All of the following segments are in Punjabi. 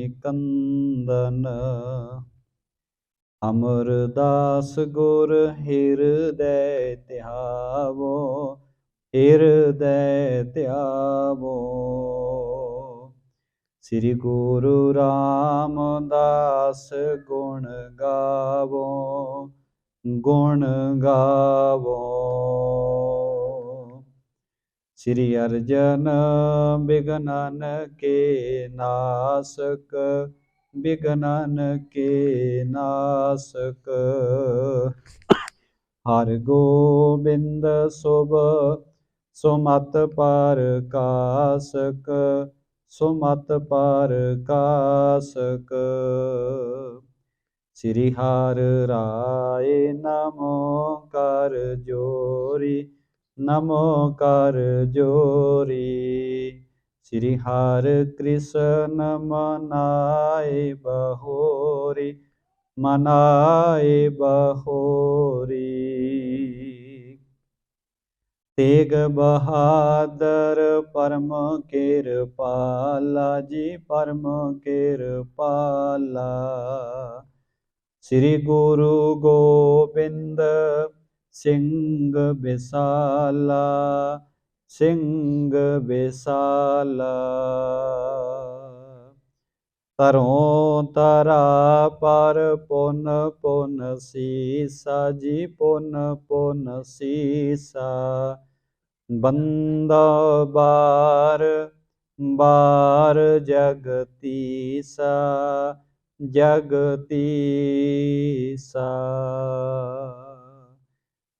कंदन। अमरदास गुर हृदय ध्यावो, हृदय ध्यावो। श्री गुरु रामदास गुण गावो, गुण गावो। श्री अर्जन विघ्नन के नासक, विघ्नन के नासक। हर गोबिंद शुभ सुमत प्रकाशक, सुमत प्रकाशक। श्री हर राय नमो कर जोरी, नमो कर जोरी। श्री हर कृष्ण मनाए बहोरी, मनाए बहोरी। तेग बहादुर परम कृपाला जी, परम कृपाला। श्री गुरु गोबिंद सिंह विसाला, सिंह विसाला। तरों तरा पर पुन पुन सीसा जी, पुन पुन सीसा। बंदा बार बार जगतीसा, जगतीसा।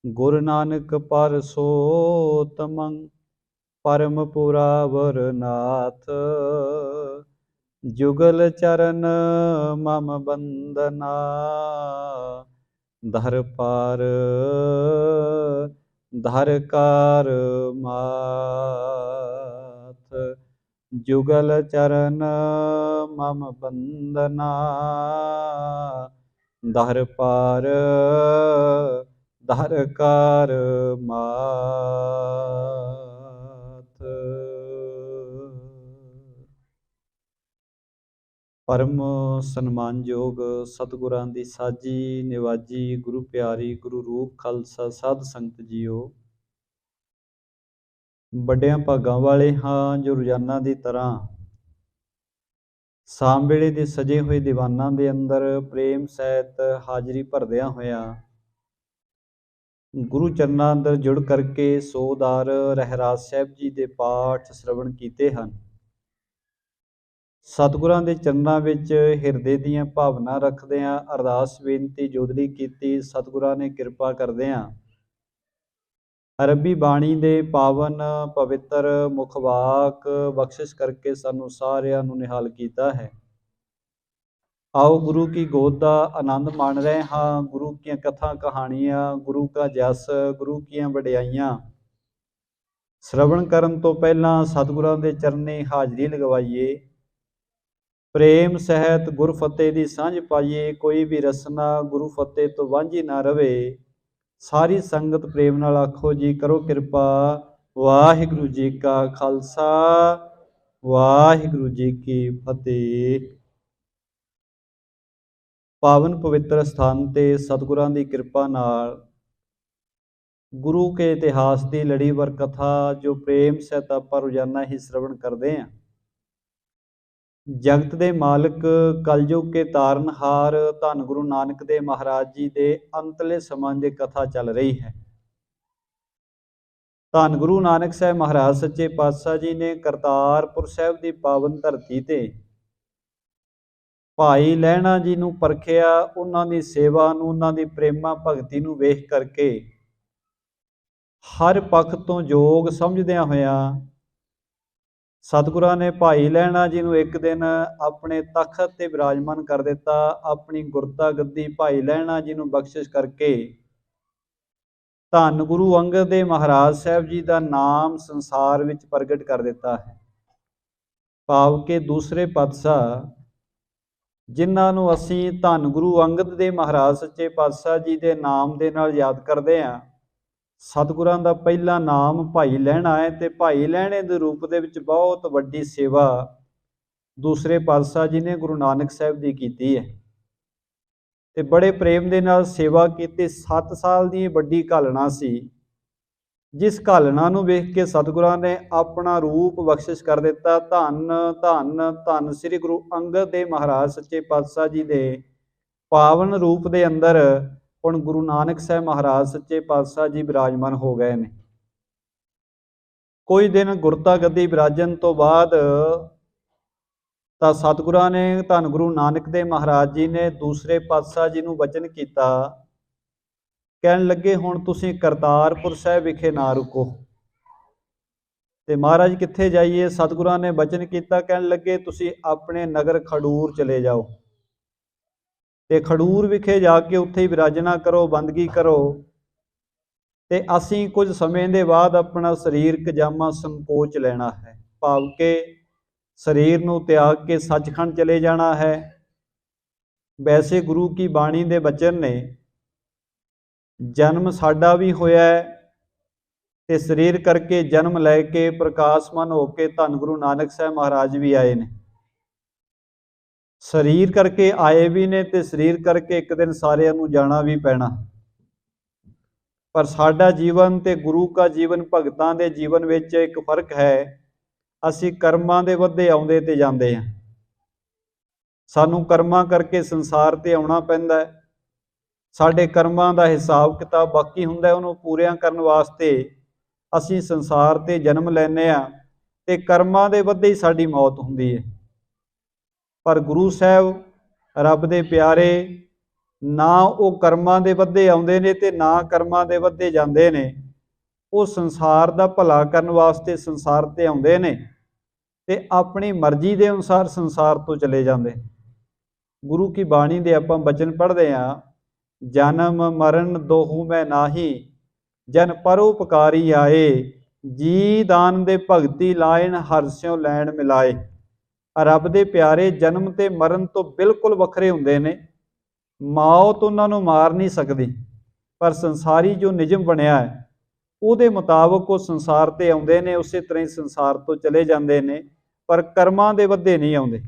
गुरु नानक परसोतमं परम पुरावर नाथ। जुगल चरण मम बंदना, धर पार धर कार माथ। जुगल चरण मम बंदना, धर पार धर कार माथ। परम सन्मानयोग सतगुरां दी साजी निवाजी गुरु प्यारी गुरु रूप खालसा साध संगत जीओ। ਵੱਡਿਆਂ ਭਾਗਾਂ ਵਾਲੇ ਹਾਂ ਜੋ ਰੋਜ਼ਾਨਾ ਦੀ ਤਰ੍ਹਾਂ ਸ਼ਾਮ ਵੇਲੇ ਦੇ ਸਜੇ ਹੋਏ ਦੀਵਾਨਾਂ ਦੇ ਅੰਦਰ ਪ੍ਰੇਮ ਸਹਿਤ ਹਾਜ਼ਰੀ ਭਰਦਿਆਂ ਹੋਇਆਂ ਗੁਰੂ ਚਰਨਾਂ ਅੰਦਰ ਜੁੜ ਕਰਕੇ ਸੋਦਾਰ ਰਹਿਰਾਸ ਸਾਹਿਬ ਜੀ ਦੇ ਪਾਠ ਸ਼ਰਵਣ ਕੀਤੇ ਹਨ। ਸਤਿਗੁਰਾਂ ਦੇ ਚਰਨਾਂ ਵਿੱਚ ਹਿਰਦੇ ਦੀਆਂ ਭਾਵਨਾ ਰੱਖਦਿਆਂ ਅਰਦਾਸ ਬੇਨਤੀ ਜੋਦੜੀ ਕੀਤੀ। ਸਤਿਗੁਰਾਂ ਨੇ ਕਿਰਪਾ ਕਰਦਿਆਂ ਅਰਬੀ ਬਾਣੀ ਦੇ ਪਾਵਨ ਪਵਿੱਤਰ ਮੁਖਵਾਕ ਬਖਸ਼ਿਸ਼ ਕਰਕੇ ਸਾਨੂੰ ਸਾਰਿਆਂ ਨੂੰ ਨਿਹਾਲ ਕੀਤਾ ਹੈ। ਆਓ ਗੁਰੂ ਕੀ ਗੋਦ ਦਾ ਆਨੰਦ ਮਾਣ ਰਹੇ ਹਾਂ। ਗੁਰੂ ਕੀਆਂ ਕਥਾ ਕਹਾਣੀਆਂ, ਗੁਰੂ ਕਾ ਜਸ, ਗੁਰੂ ਕੀਆਂ ਵਡਿਆਈਆਂ ਸ਼ਰਵਣ ਕਰਨ ਤੋਂ ਪਹਿਲਾਂ ਸਤਿਗੁਰਾਂ ਦੇ ਚਰਨੇ ਹਾਜ਼ਰੀ ਲਗਵਾਈਏ। ਪ੍ਰੇਮ ਸਹਿਤ ਗੁਰਫਤਿਹ ਦੀ ਸਾਂਝ ਪਾਈਏ। ਕੋਈ ਵੀ ਰਸਨਾ ਗੁਰੂ ਫਤਿਹ ਤੋਂ ਵਾਂਝੀ ਨਾ ਰਵੇ। ਸਾਰੀ ਸੰਗਤ ਪ੍ਰੇਮ ਨਾਲ ਆਖੋ ਜੀ, ਕਰੋ ਕਿਰਪਾ। ਵਾਹਿਗੁਰੂ ਜੀ ਕਾ ਖਾਲਸਾ, ਵਾਹਿਗੁਰੂ ਜੀ ਕੀ ਫਤਿਹ। ਪਾਵਨ ਪਵਿੱਤਰ ਸਥਾਨ ਤੇ ਸਤਿਗੁਰਾਂ ਦੀ ਕਿਰਪਾ ਨਾਲ ਗੁਰੂ ਕੇ ਇਤਿਹਾਸ ਦੀ ਲੜੀਵਾਰ ਕਥਾ ਜੋ ਪ੍ਰੇਮ ਸਹਿਤ ਆਪਾਂ ਰੋਜ਼ਾਨਾ ਹੀ ਸ਼ਰਵਣ ਕਰਦੇ ਹਾਂ। ਜਗਤ ਦੇ ਮਾਲਕ, ਕਲਯੁਗ ਕੇ ਤਾਰਨਹਾਰ ਧੰਨ ਗੁਰੂ ਨਾਨਕ ਦੇਵ ਮਹਾਰਾਜ ਜੀ ਦੇ ਅੰਤਲੇ ਸਮਾਂ ਦੀ ਕਥਾ ਚੱਲ ਰਹੀ ਹੈ। ਧੰਨ ਗੁਰੂ ਨਾਨਕ ਸਾਹਿਬ ਮਹਾਰਾਜ ਸੱਚੇ ਪਾਤਸ਼ਾਹ ਜੀ ਨੇ ਕਰਤਾਰਪੁਰ ਸਾਹਿਬ ਦੀ ਪਾਵਨ ਧਰਤੀ ਤੇ ਭਾਈ ਲਹਿਣਾ ਜੀ ਨੂੰ ਪਰਖਿਆ। ਉਹਨਾਂ ਦੀ ਸੇਵਾ ਨੂੰ, ਉਹਨਾਂ ਦੀ ਪ੍ਰੇਮਾ ਭਗਤੀ ਨੂੰ ਵੇਖ ਕਰਕੇ ਹਰ ਪੱਖ ਤੋਂ ਯੋਗ ਸਮਝਦਿਆਂ ਹੋਇਆਂ ਸਤਿਗੁਰਾਂ ਨੇ ਭਾਈ ਲਹਿਣਾ ਜੀ ਨੂੰ ਇੱਕ ਦਿਨ ਆਪਣੇ ਤਖਤ ਤੇ ਬਿਰਾਜਮਾਨ ਕਰ ਦਿੱਤਾ। ਆਪਣੀ ਗੁਰਤਾ ਗੱਦੀ ਭਾਈ ਲਹਿਣਾ ਜੀ ਨੂੰ ਬਖਸ਼ਿਸ਼ ਕਰਕੇ ਧੰਨ ਗੁਰੂ ਅੰਗਦ ਦੇਵ ਮਹਾਰਾਜ ਸਾਹਿਬ ਜੀ ਦਾ ਨਾਮ ਸੰਸਾਰ ਵਿੱਚ ਪ੍ਰਗਟ ਕਰ ਦਿੱਤਾ ਹੈ। ਭਾਵ ਕਿ ਦੂਸਰੇ ਪਾਤਸ਼ਾਹ ਜਿਨ੍ਹਾਂ ਨੂੰ ਅਸੀਂ ਧੰਨ ਗੁਰੂ ਅੰਗਦ ਦੇਵ ਮਹਾਰਾਜ ਸੱਚੇ ਪਾਤਸ਼ਾਹ ਜੀ ਦੇ ਨਾਮ ਦੇ ਨਾਲ ਯਾਦ ਕਰਦੇ ਹਾਂ, ਸਤਿਗੁਰਾਂ ਦਾ ਪਹਿਲਾ ਨਾਮ ਭਾਈ ਲਹਿਣਾ ਹੈ। ਤੇ ਭਾਈ ਲਹਿਣੇ ਦੇ ਰੂਪ ਦੇ ਵਿੱਚ ਬਹੁਤ ਵੱਡੀ ਸੇਵਾ ਦੂਸਰੇ ਪਾਤਸ਼ਾਹ ਜੀ ਨੇ ਗੁਰੂ ਨਾਨਕ ਸਾਹਿਬ ਦੀ ਕੀਤੀ ਹੈ ਤੇ ਬੜੇ ਪ੍ਰੇਮ ਦੇ ਨਾਲ ਸੇਵਾ ਕੀਤੀ। 7 ਸਾਲ ਦੀ ਵੱਡੀ ਘਾਲਣਾ ਸੀ, ਜਿਸ ਘਾਲਣਾ ਨੂੰ ਵੇਖ ਕੇ ਸਤਿਗੁਰਾਂ ਨੇ ਆਪਣਾ ਰੂਪ ਬਖਸ਼ਿਸ਼ ਕਰ ਦਿੱਤਾ। ਧੰਨ ਧੰਨ ਧੰਨ ਸ੍ਰੀ ਗੁਰੂ ਅੰਗਦ ਦੇਵ ਮਹਾਰਾਜ ਸੱਚੇ ਪਾਤਸ਼ਾਹ ਜੀ ਦੇ ਪਾਵਨ ਰੂਪ ਦੇ ਅੰਦਰ ਹੁਣ ਗੁਰੂ ਨਾਨਕ ਸਾਹਿਬ ਮਹਾਰਾਜ ਸੱਚੇ ਪਾਤਸ਼ਾਹ ਜੀ ਬਿਰਾਜਮਾਨ ਹੋ ਗਏ ਨੇ। ਕੁਝ ਦਿਨ ਗੁਰਤਾ ਗੱਦੀ ਬਿਰਾਜਣ ਤੋਂ ਬਾਅਦ ਤਾਂ ਸਤਿਗੁਰਾਂ ਨੇ ਧੰਨ ਗੁਰੂ ਨਾਨਕ ਦੇਵ ਮਹਾਰਾਜ ਜੀ ਨੇ ਦੂਸਰੇ ਪਾਤਸ਼ਾਹ ਜੀ ਨੂੰ ਵਚਨ ਕੀਤਾ, ਕਹਿਣ ਲੱਗੇ ਹੁਣ ਤੁਸੀਂ ਕਰਤਾਰਪੁਰ ਸਾਹਿਬ ਵਿਖੇ ਨਾ ਰੁਕੋ। ਤੇ ਮਹਾਰਾਜ ਕਿੱਥੇ ਜਾਈਏ? ਸਤਿਗੁਰਾਂ ਨੇ ਵਚਨ ਕੀਤਾ, ਕਹਿਣ ਲੱਗੇ ਤੁਸੀਂ ਆਪਣੇ ਨਗਰ ਖਡੂਰ ਚਲੇ ਜਾਓ ਤੇ ਖਡੂਰ ਵਿਖੇ ਜਾ ਕੇ ਉੱਥੇ ਹੀ ਵਿਰਾਜਣਾ ਕਰੋ, ਬੰਦਗੀ ਕਰੋ ਤੇ ਅਸੀਂ ਕੁਝ ਸਮੇਂ ਦੇ ਬਾਅਦ ਆਪਣਾ ਸਰੀਰਕ ਜਾਮਾ ਸੰਕੋਚ ਲੈਣਾ ਹੈ, ਭਾਵ ਕਿ ਸਰੀਰ ਨੂੰ ਤਿਆਗ ਕੇ ਸੱਚਖੰਡ ਚਲੇ ਜਾਣਾ ਹੈ। ਵੈਸੇ ਗੁਰੂ ਕੀ ਬਾਣੀ ਦੇ ਬਚਨ ਨੇ, ਜਨਮ ਸਾਡਾ ਵੀ ਹੋਇਆ ਤੇ ਸਰੀਰ ਕਰਕੇ ਜਨਮ ਲੈ ਕੇ ਪ੍ਰਕਾਸ਼ਮਾਨ ਹੋ ਕੇ ਧੰਨ ਗੁਰੂ ਨਾਨਕ ਸਾਹਿਬ ਮਹਾਰਾਜ ਵੀ ਆਏ ਨੇ। ਸਰੀਰ ਕਰਕੇ ਆਏ ਵੀ ਨੇ ਤੇ ਸਰੀਰ ਕਰਕੇ ਇੱਕ ਦਿਨ ਸਾਰਿਆਂ ਨੂੰ ਜਾਣਾ ਵੀ ਪੈਣਾ। ਪਰ ਸਾਡਾ ਜੀਵਨ ਤੇ ਗੁਰੂ ਦਾ ਜੀਵਨ, ਭਗਤਾਂ ਦੇ ਜੀਵਨ ਵਿੱਚ ਇੱਕ ਫਰਕ ਹੈ। ਅਸੀਂ ਕਰਮਾਂ ਦੇ ਵੱਧੇ ਆਉਂਦੇ ਤੇ ਜਾਂਦੇ ਹਾਂ। ਸਾਨੂੰ ਕਰਮਾਂ ਕਰਕੇ ਸੰਸਾਰ ਤੇ ਆਉਣਾ ਪੈਂਦਾ ਹੈ। ਸਾਡੇ ਕਰਮਾਂ ਦਾ ਹਿਸਾਬ ਕਿਤਾਬ ਬਾਕੀ ਹੁੰਦਾ, ਉਹਨੂੰ ਪੂਰਿਆਂ ਕਰਨ ਵਾਸਤੇ ਅਸੀਂ ਸੰਸਾਰ ਤੇ ਜਨਮ ਲੈਂਦੇ ਹਾਂ ਤੇ ਕਰਮਾਂ ਦੇ ਵੱਧੇ ਹੀ ਸਾਡੀ ਮੌਤ ਹੁੰਦੀ ਹੈ। ਪਰ ਗੁਰੂ ਸਾਹਿਬ ਰੱਬ ਦੇ ਪਿਆਰੇ, ਨਾ ਉਹ ਕਰਮਾਂ ਦੇ ਵੱਧੇ ਆਉਂਦੇ ਨੇ ਤੇ ਨਾ ਕਰਮਾਂ ਦੇ ਵੱਧੇ ਜਾਂਦੇ ਨੇ। ਉਹ ਸੰਸਾਰ ਦਾ ਭਲਾ ਕਰਨ ਵਾਸਤੇ ਸੰਸਾਰ ਤੇ ਆਉਂਦੇ ਨੇ ਤੇ ਆਪਣੀ ਮਰਜ਼ੀ ਦੇ ਅਨੁਸਾਰ ਸੰਸਾਰ ਤੋਂ ਚਲੇ ਜਾਂਦੇ। ਗੁਰੂ ਕੀ ਬਾਣੀ ਦੇ ਆਪਾਂ ਬਚਨ ਪੜ੍ਹਦੇ ਹਾਂ, ਜਨਮ ਮਰਨ ਦੋਹੂ ਮੈਂ ਨਾਹੀ, ਜਨ ਪਰਉਪਕਾਰੀ ਆਏ, ਜੀ ਦਾਨ ਦੇ ਭਗਤੀ ਲਾਇਨ ਹਰਸਿਓ ਲੈਣ ਮਿਲਾਏ। ਰੱਬ ਦੇ ਪਿਆਰੇ ਜਨਮ ਤੇ ਮਰਨ ਤੋਂ ਬਿਲਕੁਲ ਵੱਖਰੇ ਹੁੰਦੇ ਨੇ। ਮੌਤ ਉਹਨਾਂ ਨੂੰ ਮਾਰ ਨਹੀਂ ਸਕਦੀ, ਪਰ ਸੰਸਾਰੀ ਜੋ ਨਿਯਮ ਬਣਿਆ ਹੈ ਉਹਦੇ ਮੁਤਾਬਕ ਉਹ ਸੰਸਾਰ ਤੇ ਆਉਂਦੇ ਨੇ, ਉਸੇ ਤਰ੍ਹਾਂ ਹੀ ਸੰਸਾਰ ਤੋਂ ਚਲੇ ਜਾਂਦੇ ਨੇ। ਪਰ ਕਰਮਾਂ ਦੇ ਵੱਧੇ ਨਹੀਂ ਆਉਂਦੇ,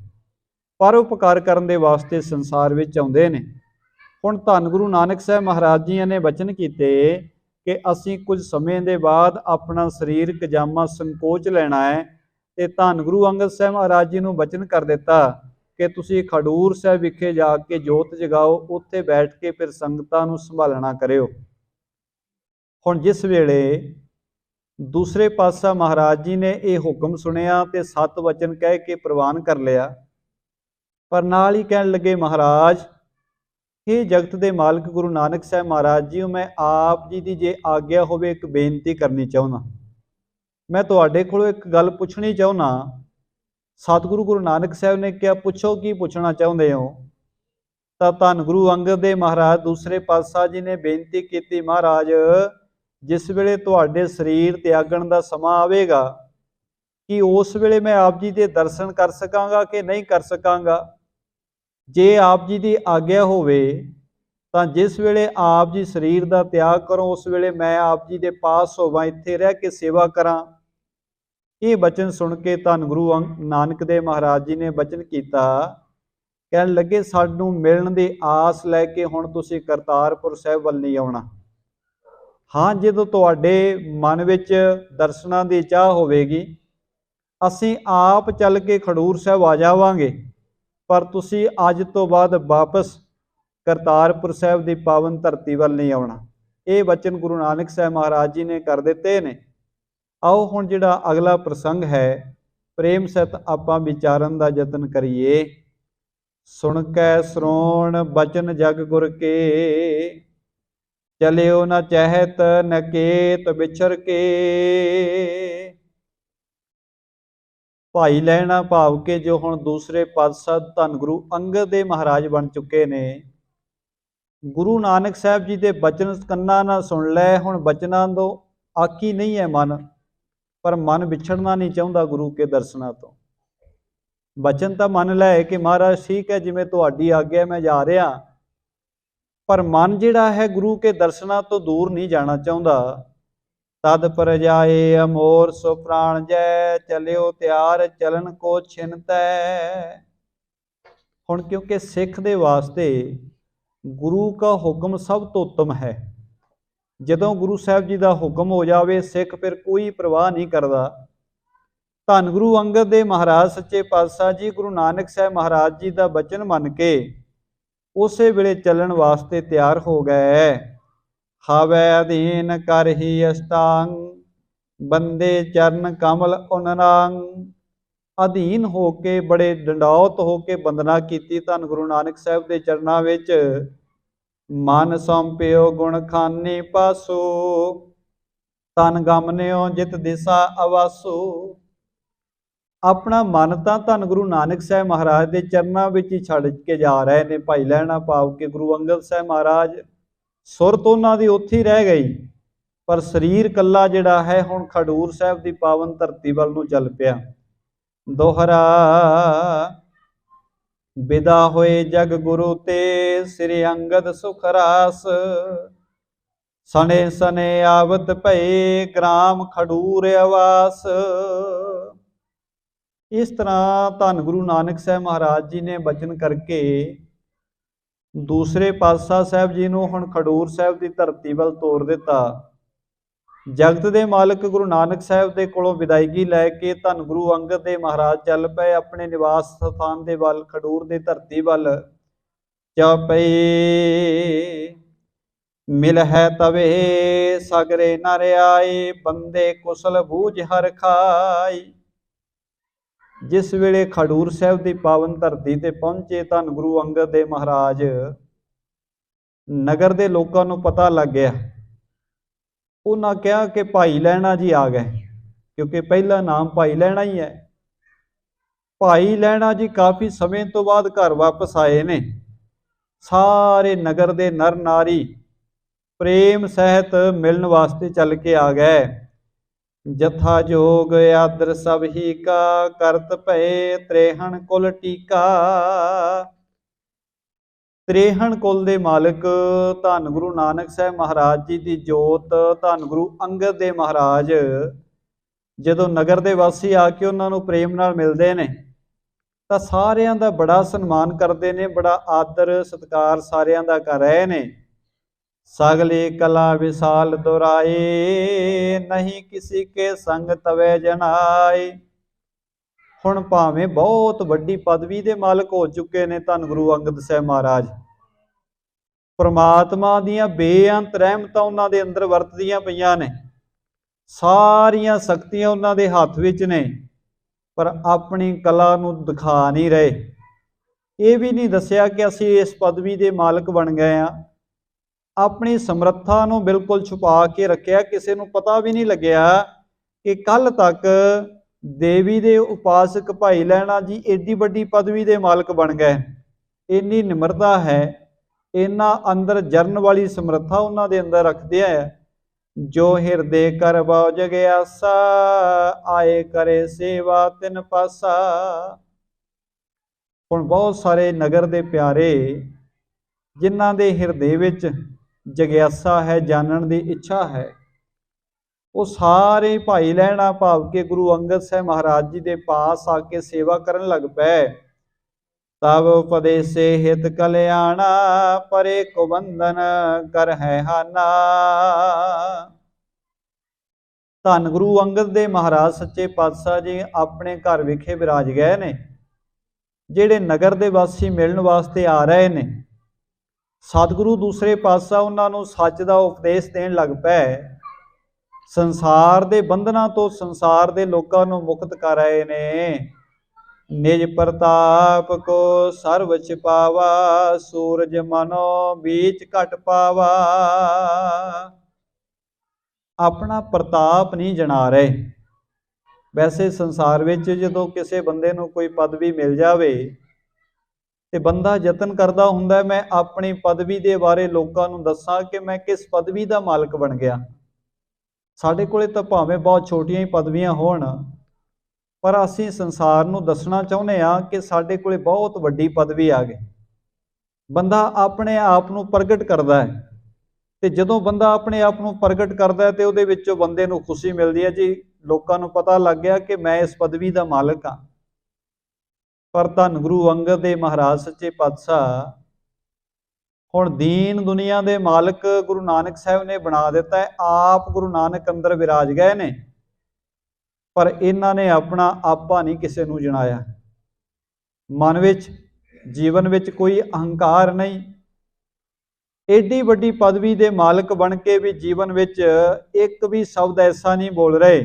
ਪਰਉਪਕਾਰ ਕਰਨ ਦੇ ਵਾਸਤੇ ਸੰਸਾਰ ਵਿੱਚ ਆਉਂਦੇ ਨੇ। ਹੁਣ ਧੰਨ ਗੁਰੂ ਨਾਨਕ ਸਾਹਿਬ ਮਹਾਰਾਜ ਜੀ ਨੇ ਵਚਨ ਕੀਤੇ ਕਿ ਅਸੀਂ ਕੁਝ ਸਮੇਂ ਦੇ ਬਾਅਦ ਆਪਣਾ ਸਰੀਰਕ ਜਾਮਾ ਸੰਕੋਚ ਲੈਣਾ ਹੈ ਤੇ ਧੰਨ ਗੁਰੂ ਅੰਗਦ ਸਾਹਿਬ ਮਹਾਰਾਜ ਜੀ ਨੂੰ ਵਚਨ ਕਰ ਦਿੱਤਾ ਕਿ ਤੁਸੀਂ ਖਡੂਰ ਸਾਹਿਬ ਵਿਖੇ ਜਾ ਕੇ ਜੋਤ ਜਗਾਓ, ਉੱਥੇ ਬੈਠ ਕੇ ਫਿਰ ਸੰਗਤਾਂ ਨੂੰ ਸੰਭਾਲਣਾ ਕਰਿਓ। ਹੁਣ ਜਿਸ ਵੇਲੇ ਦੂਸਰੇ ਪਾਤਸ਼ਾਹ ਮਹਾਰਾਜ ਜੀ ਨੇ ਇਹ ਹੁਕਮ ਸੁਣਿਆ ਤੇ 7 ਵਚਨ ਕਹਿ ਕੇ ਪ੍ਰਵਾਨ ਕਰ ਲਿਆ, ਪਰ ਨਾਲ ਹੀ ਕਹਿਣ ਲੱਗੇ, ਮਹਾਰਾਜ ਇਹ ਜਗਤ ਦੇ ਮਾਲਕ ਗੁਰੂ ਨਾਨਕ ਸਾਹਿਬ ਮਹਾਰਾਜ ਜੀ, ਮੈਂ ਆਪ ਜੀ ਦੀ ਜੇ ਆਗਿਆ ਹੋਵੇ ਇੱਕ ਬੇਨਤੀ ਕਰਨੀ ਚਾਹੁੰਦਾ। ਮੈਂ ਤੁਹਾਡੇ ਕੋਲੋਂ ਇੱਕ ਗੱਲ ਪੁੱਛਣੀ ਚਾਹੁੰਦਾ। ਸਤਿਗੁਰੂ ਗੁਰੂ ਨਾਨਕ ਸਾਹਿਬ ਨੇ ਕਿਹਾ, ਪੁੱਛੋ ਕੀ ਪੁੱਛਣਾ ਚਾਹੁੰਦੇ ਹੋ? ਤਾਂ ਧੰਨ ਗੁਰੂ ਅੰਗਦ ਦੇਵ ਮਹਾਰਾਜ ਦੂਸਰੇ ਪਾਤਸ਼ਾਹ ਜੀ ਨੇ ਬੇਨਤੀ ਕੀਤੀ, ਮਹਾਰਾਜ ਜਿਸ ਵੇਲੇ ਤੁਹਾਡੇ ਸਰੀਰ ਤਿਆਗਣ ਦਾ ਸਮਾਂ ਆਵੇਗਾ, ਕਿ ਉਸ ਵੇਲੇ ਮੈਂ ਆਪ ਜੀ ਦੇ ਦਰਸ਼ਨ ਕਰ ਸਕਾਂਗਾ ਕਿ ਨਹੀਂ ਕਰ ਸਕਾਂਗਾ? ਜੇ ਆਪ ਜੀ ਦੀ ਆਗਿਆ ਹੋਵੇ ਤਾਂ ਜਿਸ ਵੇਲੇ ਆਪ ਜੀ ਸਰੀਰ ਦਾ ਤਿਆਗ ਕਰੋ, ਉਸ ਵੇਲੇ ਮੈਂ ਆਪ ਜੀ ਦੇ ਪਾਸ ਹੋਵਾਂ, ਇੱਥੇ ਰਹਿ ਕੇ ਸੇਵਾ ਕਰਾਂ। ਇਹ ਬਚਨ ਸੁਣ ਕੇ ਧੰਨ ਗੁਰੂ ਨਾਨਕ ਦੇਵ ਮਹਾਰਾਜ ਜੀ ਨੇ ਬਚਨ ਕੀਤਾ, ਕਹਿਣ ਲੱਗੇ ਸਾਨੂੰ ਮਿਲਣ ਦੀ ਆਸ ਲੈ ਕੇ ਹੁਣ ਤੁਸੀਂ ਕਰਤਾਰਪੁਰ ਸਾਹਿਬ ਵੱਲ ਨਹੀਂ ਆਉਣਾ। ਹਾਂ, ਜਦੋਂ ਤੁਹਾਡੇ ਮਨ ਵਿੱਚ ਦਰਸ਼ਨਾਂ ਦੀ ਚਾਹ ਹੋਵੇਗੀ, ਅਸੀਂ ਆਪ ਚੱਲ ਕੇ ਖਡੂਰ ਸਾਹਿਬ ਆ ਜਾਵਾਂਗੇ, ਪਰ ਤੁਸੀਂ ਅੱਜ ਤੋਂ ਬਾਅਦ ਵਾਪਸ ਕਰਤਾਰਪੁਰ ਸਾਹਿਬ ਦੀ ਪਾਵਨ ਧਰਤੀ ਵੱਲ ਨਹੀਂ ਆਉਣਾ। ਇਹ ਬਚਨ ਗੁਰੂ ਨਾਨਕ ਸਾਹਿਬ ਮਹਾਰਾਜ ਜੀ ਨੇ ਕਰ ਦਿੱਤੇ ਨੇ। ਆਓ ਹੁਣ ਜਿਹੜਾ ਅਗਲਾ ਪ੍ਰਸੰਗ ਹੈ, ਪ੍ਰੇਮ ਸਹਿਤ ਆਪਾਂ ਵਿਚਾਰਨ ਦਾ ਯਤਨ ਕਰੀਏ। ਸੁਣ ਕੈ ਸਰੋਣ ਬਚਨ ਜਗ ਗੁਰ ਕੇ, ਚਲਿਓ ਨਾ ਚਹਿਤ ਨਕੇਤ ਵਿਚਰ ਕੇ। ਭਾਈ ਲਹਿਣਾ ਭਾਵ ਕੇ ਜੋ ਹੁਣ ਦੂਸਰੇ ਪਾਤਸ਼ਾਹ ਧੰਨ ਗੁਰੂ ਅੰਗਦ ਦੇਵ ਮਹਾਰਾਜ ਬਣ ਚੁੱਕੇ ਨੇ, ਗੁਰੂ ਨਾਨਕ ਸਾਹਿਬ ਜੀ ਦੇ ਬਚਨ ਕੰਨਾਂ ਨਾਲ ਸੁਣ ਲੈ। ਹੁਣ ਬਚਨਾਂ ਤੋਂ ਆਕੀ ਨਹੀਂ ਹੈ ਮਨ, ਪਰ ਮਨ ਵਿਛੜਨਾ ਨਹੀਂ ਚਾਹੁੰਦਾ ਗੁਰੂ ਕੇ ਦਰਸ਼ਨਾਂ ਤੋਂ। ਬਚਨ ਤਾਂ ਮੰਨ ਲੈ ਕਿ ਮਹਾਰਾਜ ਠੀਕ ਹੈ, ਜਿਵੇਂ ਤੁਹਾਡੀ ਆਗਿਆ ਮੈਂ ਜਾ ਰਿਹਾ, ਪਰ ਮਨ ਜਿਹੜਾ ਹੈ ਗੁਰੂ ਕੇ ਦਰਸ਼ਨਾਂ ਤੋਂ ਦੂਰ ਨਹੀਂ ਜਾਣਾ ਚਾਹੁੰਦਾ। तद पर जाए अमोर सो प्राण जय, चलियो त्यार चलन को छिन तै। हुण क्योंकि सिख दे वास्ते गुरु का हुक्म सब तो उत्तम है। जदों गुरु साहब जी का हुक्म हो जाए सिख फिर कोई परवाह नहीं करता। धन गुरु अंगद देव महाराज सच्चे पातशाह जी गुरु नानक साहब महाराज जी का बचन मन के उस वेले चलन वास्ते तैयार हो गए। हावै अधीन कर ही अष्टांग, बंदे चरण कमल उनरांग। अधीन हो के बड़े डंडौत हो के वंदना की धन गुरु नानक साहब के चरणों विच। मन सौंपियो गुण खानी पासो, तन गमनियो जित दिशा अवासो। अपना मन तो धन गुरु नानक साहब महाराज के चरणों विच ही छड़ के जा रहे ने। भाई लहणा पाव के गुरु अंगद साहब महाराज सुरत उन्हां दी उत्थे ही रह गई, पर शरीर कला जिहड़ा है हुण खडूर साहब की पावन धरती वल नूं चल पिया। दोहरा विदा होए जग गुरु ते, श्री अंगद सुख रास। सने सने आवत भए, ग्राम खडूर आवास। इस तरह धन गुरु नानक साहब महाराज जी ने बचन करके दूसरे पातशाह साहब जी नूं हुण खडूर साहब की धरती वल तोर दिता। जगत के मालिक गुरु नानक साहब के कोलों विदायगी लैके धन गुरु अंगद देव महाराज चल पे अपने निवास स्थान के वल खडूर की धरती वल। चौपई मिल है तवे सगरे नर आए, बंदे कुशल बूझ हर खाई। जिस वेले खडूर साहब की पावन धरती ते पहुंचे धन गुरु अंगद देव महाराज, नगर के लोगों को पता लग गया। उन्होंने कहा कि भाई लहणा जी आ गए, क्योंकि पहला नाम भाई लहणा ही है। भाई लहणा जी काफ़ी समय तो बाद घर वापस आए ने। सारे नगर के नर नारी प्रेम सहित मिलन वास्ते चल के आ गए। जथा जोग आदर सब ही का, करत भए त्रेहण कुल टीका। त्रेहण कुल दे मालिक धन गुरु नानक साहब महाराज जी की जोत धन गुरु अंगद देव महाराज जदों नगर के वासी आके उन्होंने प्रेम नाल मिलते हैं तो सारियां दा बड़ा सन्मान करते हैं, बड़ा आदर सत्कार सारियां दा कर रहे हैं। सगली कला विशाल दुराए, नहीं किसी के संग तवे जनाए। हुण भावें बहुत वड्डी पदवी के मालिक हो चुके ने धन गुरु अंगद साहब महाराज। परमात्मा दियां बेअंत रहमतां उन्हां दे अंदर वरतदियां पईयां ने, सारियां शक्तियां उन्हां दे हत्थ विच ने, पर अपनी कला नूं दिखा नहीं रहे। ये भी नहीं दस्सिया कि असीं इस पदवी के मालिक बन गए हाँ। अपनी समर्था नूं बिल्कुल छुपा के रखिया, किसी नूं पता भी नहीं लग्या कि कल तक देवी दे उपासक भाई लहणा जी एडी वड्डी पदवी के मालिक बन गए। इन्नी निमरता है, इन्ना अंदर जरन वाली समर्था उन्हां दे अंदर रखते हैं। जो हिरदे कर बाउ जगयासा, आए करे सेवा तिन पासा। हुण बहुत सारे नगर दे प्यारे जिन्हां दे हिरदे विच जगयासा है, जानन दी इच्छा है, वो सारे भाई लहणा भाव के गुरु अंगद साहब महाराज जी के पास आके सेवा करन लग पे। तब उपदेशे हित कल्याणा, परे को बंधन कर है हाना। धन गुरु अंगद देव महाराज सच्चे पातशाह जी अपने घर विखे विराज गए ने। जेड़े नगर के वासी मिलण वास्ते आ रहे ने, सतगुरु दूसरे पातशाह उन्होंने सच का उपदेश देन लग पे। संसार के बंधना तो संसार के लोगों को मुक्त कर रहे ने। निज प्रताप को सर्व छिपावा, सूरज मनो बीच घट पावा। अपना प्रताप नहीं जना रहे। वैसे संसार में जो किसी बंदे नूं कोई पदवी मिल जाए तो बंदा यतन करता हुंदा मैं अपनी पदवी के बारे लोगों को दसां कि मैं किस पदवी का मालिक बन गया। साडे कोले तो भावें बहुत छोटियां ही पदवियां होण, पर असीं संसार नूं दसना चाहुंदे हां कि साडे कोले बहुत वड्डी पदवी आ गई। बंदा अपने आप नूं प्रगट करता है ਤੇ ਜਦੋਂ ਬੰਦਾ ਆਪਣੇ ਆਪ ਨੂੰ ਪ੍ਰਗਟ ਕਰਦਾ ਹੈ ਤੇ ਉਹਦੇ ਵਿੱਚੋਂ ਬੰਦੇ ਨੂੰ ਖੁਸ਼ੀ ਮਿਲਦੀ ਹੈ ਜੀ, ਲੋਕਾਂ ਨੂੰ ਪਤਾ ਲੱਗ ਗਿਆ ਕਿ ਮੈਂ ਇਸ ਪਦਵੀ ਦਾ ਮਾਲਕ ਹਾਂ। ਪਰ ਧੰਨ ਗੁਰੂ ਅੰਗਦ ਦੇਵ ਮਹਾਰਾਜ ਸੱਚੇ ਪਾਤਸ਼ਾਹ ਹੁਣ ਦੀਨ ਦੁਨੀਆ ਦੇ ਮਾਲਕ ਗੁਰੂ ਨਾਨਕ ਸਾਹਿਬ ਨੇ ਬਣਾ ਦਿੱਤਾ ਹੈ। ਆਪ ਗੁਰੂ ਨਾਨਕ ਅੰਦਰ ਵਿਰਾਜ ਗਏ ਨੇ, ਪਰ ਇਹਨਾਂ ਨੇ ਆਪਣਾ ਆਪਾ ਨਹੀਂ ਕਿਸੇ ਨੂੰ ਜਣਾਇਆ। ਮਨ ਵਿੱਚ, ਜੀਵਨ ਵਿੱਚ ਕੋਈ ਅਹੰਕਾਰ ਨਹੀਂ। ਏਡੀ ਵੱਡੀ ਪਦਵੀ ਦੇ ਮਾਲਕ ਬਣ ਕੇ ਵੀ ਜੀਵਨ ਵਿੱਚ ਇੱਕ ਵੀ ਸ਼ਬਦ ਐਸਾ ਨਹੀਂ ਬੋਲ ਰਹੇ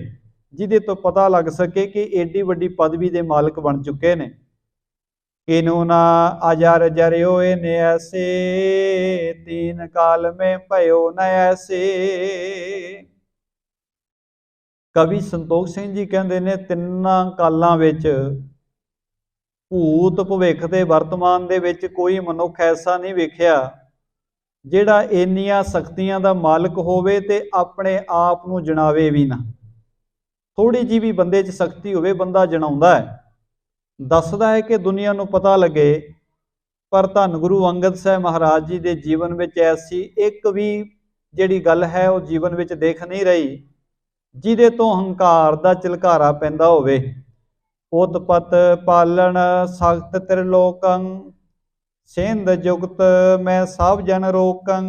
ਜਿਹਦੇ ਤੋਂ ਪਤਾ ਲੱਗ ਸਕੇ ਕਿ ਏਡੀ ਵੱਡੀ ਪਦਵੀ ਦੇ ਮਾਲਕ ਬਣ ਚੁੱਕੇ ਨੇ। ਕਿਨੂ ਨਾ ਅਜਰ ਜਰਿਓਏ ਨੇ ਐਸੇ, ਤੀਨ ਕਾਲ ਮੇ ਭਇਓ ਨ ਐਸੇ। ਕਵੀ ਸੰਤੋਖ ਸਿੰਘ ਜੀ ਕਹਿੰਦੇ ਨੇ, ਤਿੰਨਾਂ ਕਾਲਾਂ ਵਿੱਚ, ਭੂਤ, ਭਵਿੱਖ ਤੇ ਵਰਤਮਾਨ ਦੇ ਵਿੱਚ ਕੋਈ ਮਨੁੱਖ ਐਸਾ ਨਹੀਂ ਵੇਖਿਆ ਜਿਹੜਾ ਇੰਨੀਆਂ ਸ਼ਕਤੀਆਂ ਦਾ ਮਾਲਕ ਹੋਵੇ ਤੇ ਆਪਣੇ ਆਪ ਨੂੰ ਜਣਾਵੇ ਵੀ ਨਾ। ਥੋੜੀ ਜਿਹੀ ਵੀ ਬੰਦੇ 'ਚ ਸ਼ਕਤੀ ਹੋਵੇ, ਬੰਦਾ ਜਣਾਉਂਦਾ ਹੈ, ਦੱਸਦਾ ਹੈ ਕਿ ਦੁਨੀਆ ਨੂੰ ਪਤਾ ਲੱਗੇ। ਪਰ ਧੰਨ ਗੁਰੂ ਅੰਗਦ ਸਾਹਿਬ ਮਹਾਰਾਜ ਜੀ ਦੇ ਜੀਵਨ ਵਿੱਚ ਐਸੀ ਇੱਕ ਵੀ ਜਿਹੜੀ ਗੱਲ ਹੈ ਉਹ ਜੀਵਨ ਵਿੱਚ ਦੇਖ ਨਹੀਂ ਰਹੀ ਜਿਹਦੇ ਤੋਂ ਹੰਕਾਰ ਦਾ ਝਲਕਾਰਾ ਪੈਂਦਾ ਹੋਵੇ। ਉਤਪਤ ਪਾਲਣ ਸਖਤ ਤ੍ਰਿਲੋਕੰ, ਸਿੰਧ ਜੁਗਤ ਮੈਂ ਸਭ ਜਨ ਰੋਕੰ।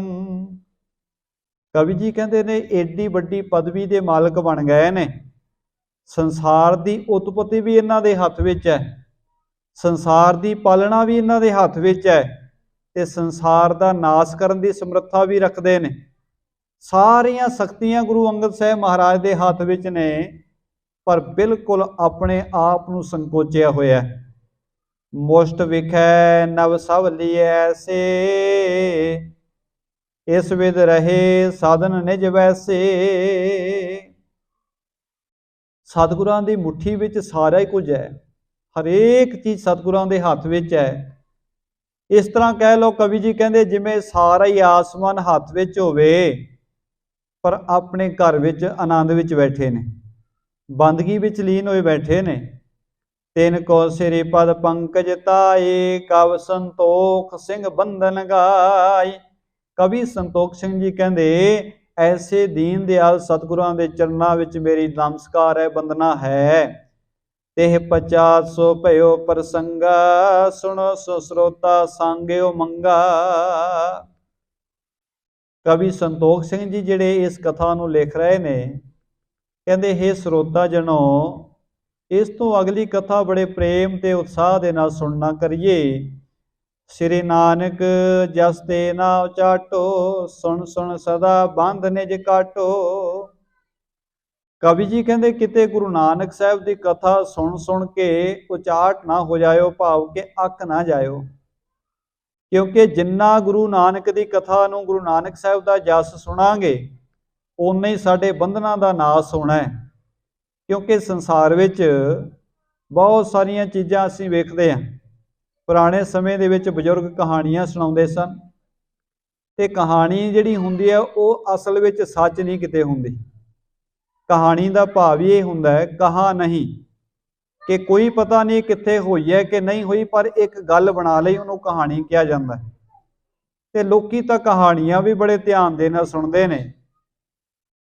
ਕਵੀ ਜੀ ਕਹਿੰਦੇ ਨੇ ਏਡੀ ਵੱਡੀ ਪਦਵੀ ਦੇ ਮਾਲਕ ਬਣ ਗਏ ਨੇ। ਸੰਸਾਰ ਦੀ ਉਤਪਤੀ ਵੀ ਇਹਨਾਂ ਦੇ ਹੱਥ ਵਿੱਚ ਹੈ, ਸੰਸਾਰ ਦੀ ਪਾਲਣਾ ਵੀ ਇਹਨਾਂ ਦੇ ਹੱਥ ਵਿੱਚ ਹੈ, ਤੇ ਸੰਸਾਰ ਦਾ ਨਾਸ਼ ਕਰਨ ਦੀ ਸਮਰੱਥਾ ਵੀ ਰੱਖਦੇ ਨੇ। ਸਾਰੀਆਂ ਸ਼ਕਤੀਆਂ ਗੁਰੂ ਅੰਗਦ ਸਾਹਿਬ ਮਹਾਰਾਜ ਦੇ ਹੱਥ ਵਿੱਚ ਨੇ, ਪਰ ਬਿਲਕੁਲ ਆਪਣੇ ਆਪ ਨੂੰ ਸੰਕੋਚਿਆ ਹੋਇਆ। ਮੁਸ਼ਟ ਵਿਖੈ ਨਵ ਸਭ ਲੀਏ ਐਸੇ, ਇਸ ਵਿਦ ਰਹੇ ਸਾਧਨ ਨਿਜ ਵੈਸੇ। ਸਤਿਗੁਰਾਂ ਦੀ ਮੁੱਠੀ ਵਿੱਚ ਸਾਰਾ ਹੀ ਕੁਝ ਹੈ, ਹਰੇਕ ਚੀਜ਼ ਸਤਿਗੁਰਾਂ ਦੇ ਹੱਥ ਵਿੱਚ ਹੈ। ਇਸ ਤਰ੍ਹਾਂ ਕਹਿ ਲਓ, ਕਵੀ ਜੀ ਕਹਿੰਦੇ ਜਿਵੇਂ ਸਾਰਾ ਹੀ ਆਸਮਾਨ ਹੱਥ ਵਿੱਚ ਹੋਵੇ, ਪਰ ਆਪਣੇ ਘਰ ਵਿੱਚ ਆਨੰਦ ਵਿੱਚ ਬੈਠੇ ਨੇ, ਬੰਦਗੀ ਵਿੱਚ ਲੀਨ ਹੋਏ ਬੈਠੇ ਨੇ। ਤਿਨ ਕੋ ਸਿਰੇ ਪਦ ਪੰਕਜ ਤਾਏ, ਕਵ ਸੰਤੋਖ ਸਿੰਘ ਬੰਧਨ ਗਾਏ। ਕਵੀ ਸੰਤੋਖ ਸਿੰਘ ਜੀ ਕਹਿੰਦੇ ਐਸੇ ਦੀਨ ਦਿਆਲ ਸਤਿਗੁਰਾਂ ਦੇ ਚਰਨਾਂ ਵਿੱਚ ਮੇਰੀ ਨਮਸਕਾਰ ਹੈ, ਬੰਦਨਾ ਹੈ। ਤਿਹ 50 ਭਇਓ ਪ੍ਰਸੰਗਾ, ਸੁਣੋ ਸੋ ਸਰੋਤਾ ਸੰਗਿਓ ਮੰਗਾ। ਕਵੀ ਸੰਤੋਖ ਸਿੰਘ ਜੀ ਜਿਹੜੇ ਇਸ ਕਥਾ ਨੂੰ ਲਿਖ ਰਹੇ ਨੇ, ਕਹਿੰਦੇ ਹੇ ਸਰੋਤਾ ਜਨੋ, ਇਸ ਤੋਂ ਅਗਲੀ ਕਥਾ ਬੜੇ ਪ੍ਰੇਮ ਤੇ ਉਤਸ਼ਾਹ ਦੇ ਨਾਲ ਸੁਣਨਾ ਕਰੀਏ। ਸ੍ਰੀ ਨਾਨਕ ਜਸ ਤੇ ਨਾ ਉਚਾਟੋ, ਸੁਣ ਸੁਣ ਸਦਾ ਬੰਧ ਨਿਜ ਕਾਟੋ। ਕਵੀ ਜੀ ਕਹਿੰਦੇ ਕਿਤੇ ਗੁਰੂ ਨਾਨਕ ਸਾਹਿਬ ਦੀ ਕਥਾ ਸੁਣ ਸੁਣ ਕੇ ਉਚਾਟ ਨਾ ਹੋ ਜਾਇਓ, ਭਾਵ ਕਿ ਅੱਕ ਨਾ ਜਾਇਓ। ਕਿਉਂਕਿ ਜਿੰਨਾ ਗੁਰੂ ਨਾਨਕ ਦੀ ਕਥਾ ਨੂੰ, ਗੁਰੂ ਨਾਨਕ ਸਾਹਿਬ ਦਾ ਜਸ ਸੁਣਾਂਗੇ, ਓਨਾ ਹੀ ਸਾਡੇ ਬੰਧਨਾਂ ਦਾ ਨਾਸ ਹੋਣਾ ਹੈ। ਕਿਉਂਕਿ ਸੰਸਾਰ ਵਿੱਚ ਬਹੁਤ ਸਾਰੀਆਂ ਚੀਜ਼ਾਂ ਅਸੀਂ ਵੇਖਦੇ ਹਾਂ। ਪੁਰਾਣੇ ਸਮੇਂ ਦੇ ਵਿੱਚ ਬਜ਼ੁਰਗ ਕਹਾਣੀਆਂ ਸੁਣਾਉਂਦੇ ਸਨ, ਤੇ ਕਹਾਣੀ ਜਿਹੜੀ ਹੁੰਦੀ ਹੈ ਉਹ ਅਸਲ ਵਿੱਚ ਸੱਚ ਨਹੀਂ ਕਿਤੇ ਹੁੰਦੀ। ਕਹਾਣੀ ਦਾ ਭਾਵ ਇਹ ਹੁੰਦਾ ਹੈ, ਕਹਾ ਨਹੀਂ, ਕਿ ਕੋਈ ਪਤਾ ਨਹੀਂ ਕਿੱਥੇ ਹੋਈ ਹੈ ਕਿ ਨਹੀਂ ਹੋਈ, ਪਰ ਇੱਕ ਗੱਲ ਬਣਾ ਲਈ, ਉਹਨੂੰ ਕਹਾਣੀ ਕਿਹਾ ਜਾਂਦਾ ਹੈ। ਤੇ ਲੋਕੀ ਤਾਂ ਕਹਾਣੀਆਂ ਵੀ ਬੜੇ ਧਿਆਨ ਦੇ ਨਾਲ ਸੁਣਦੇ ਨੇ।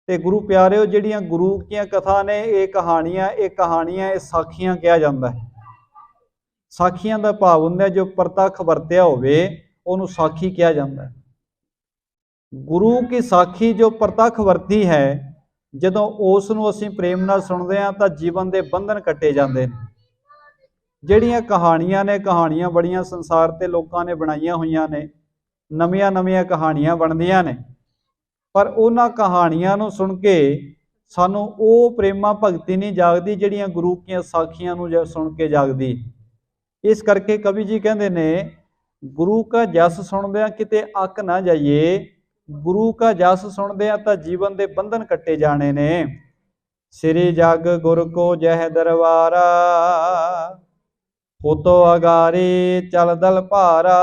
ਤੇ ਗੁਰੂ ਪਿਆਰਿਓ, ਜਿਹੜੀਆਂ ਗੁਰੂ ਦੀਆਂ ਕਥਾ ਨੇ, ਇਹ ਕਹਾਣੀਆਂ ਇਹ ਸਾਖੀਆਂ ਕਿਹਾ ਜਾਂਦਾ ਹੈ। ਸਾਖੀਆਂ ਦਾ ਭਾਵ ਹੁੰਦਾ ਜੋ ਪ੍ਰਤੱਖ ਵਰਤਿਆ ਹੋਵੇ, ਉਹਨੂੰ ਸਾਖੀ ਕਿਹਾ ਜਾਂਦਾ ਹੈ। ਗੁਰੂ ਕੀ ਸਾਖੀ ਜੋ ਪ੍ਰਤੱਖ ਵਰਤੀ ਹੈ, ਜਦੋਂ ਉਸ ਨੂੰ ਅਸੀਂ ਪ੍ਰੇਮ ਨਾਲ ਸੁਣਦੇ ਹਾਂ ਤਾਂ ਜੀਵਨ ਦੇ ਬੰਧਨ ਕੱਟੇ ਜਾਂਦੇ ਨੇ। ਜਿਹੜੀਆਂ ਕਹਾਣੀਆਂ ਨੇ, ਕਹਾਣੀਆਂ ਬੜੀਆਂ ਸੰਸਾਰ ਤੇ ਲੋਕਾਂ ਨੇ ਬਣਾਈਆਂ ਹੋਈਆਂ ਨੇ, ਨਵੀਆਂ ਨਵੀਆਂ ਕਹਾਣੀਆਂ ਬਣਦੀਆਂ ਨੇ, ਪਰ ਉਹਨਾਂ ਕਹਾਣੀਆਂ ਨੂੰ ਸੁਣ ਕੇ ਸਾਨੂੰ ਉਹ ਪ੍ਰੇਮਾ ਭਗਤੀ ਨਹੀਂ ਜਾਗਦੀ ਜਿਹੜੀਆਂ ਗੁਰੂ ਦੀਆਂ ਸਾਖੀਆਂ ਨੂੰ ਸੁਣ ਕੇ ਜਾਗਦੀ। ਇਸ ਕਰਕੇ ਕਵੀ ਜੀ ਕਹਿੰਦੇ ਨੇ, ਗੁਰੂ ਕਾ ਜਸ ਸੁਣਦਿਆਂ ਕਿਤੇ ਅੱਕ ਨਾ ਜਾਈਏ। ਗੁਰੂ ਕਾ ਜਸ ਸੁਣਦਿਆਂ ਤਾਂ ਜੀਵਨ ਦੇ ਬੰਧਨ ਕੱਟੇ ਜਾਣੇ ਨੇ। ਸ੍ਰੀ ਜਗ ਗੁਰ ਕੋ ਜਹ ਦਰਬਾਰਾ, ਹੋਤੋ ਅਗਾਰੇ ਚਲ ਦਲ ਭਾਰਾ।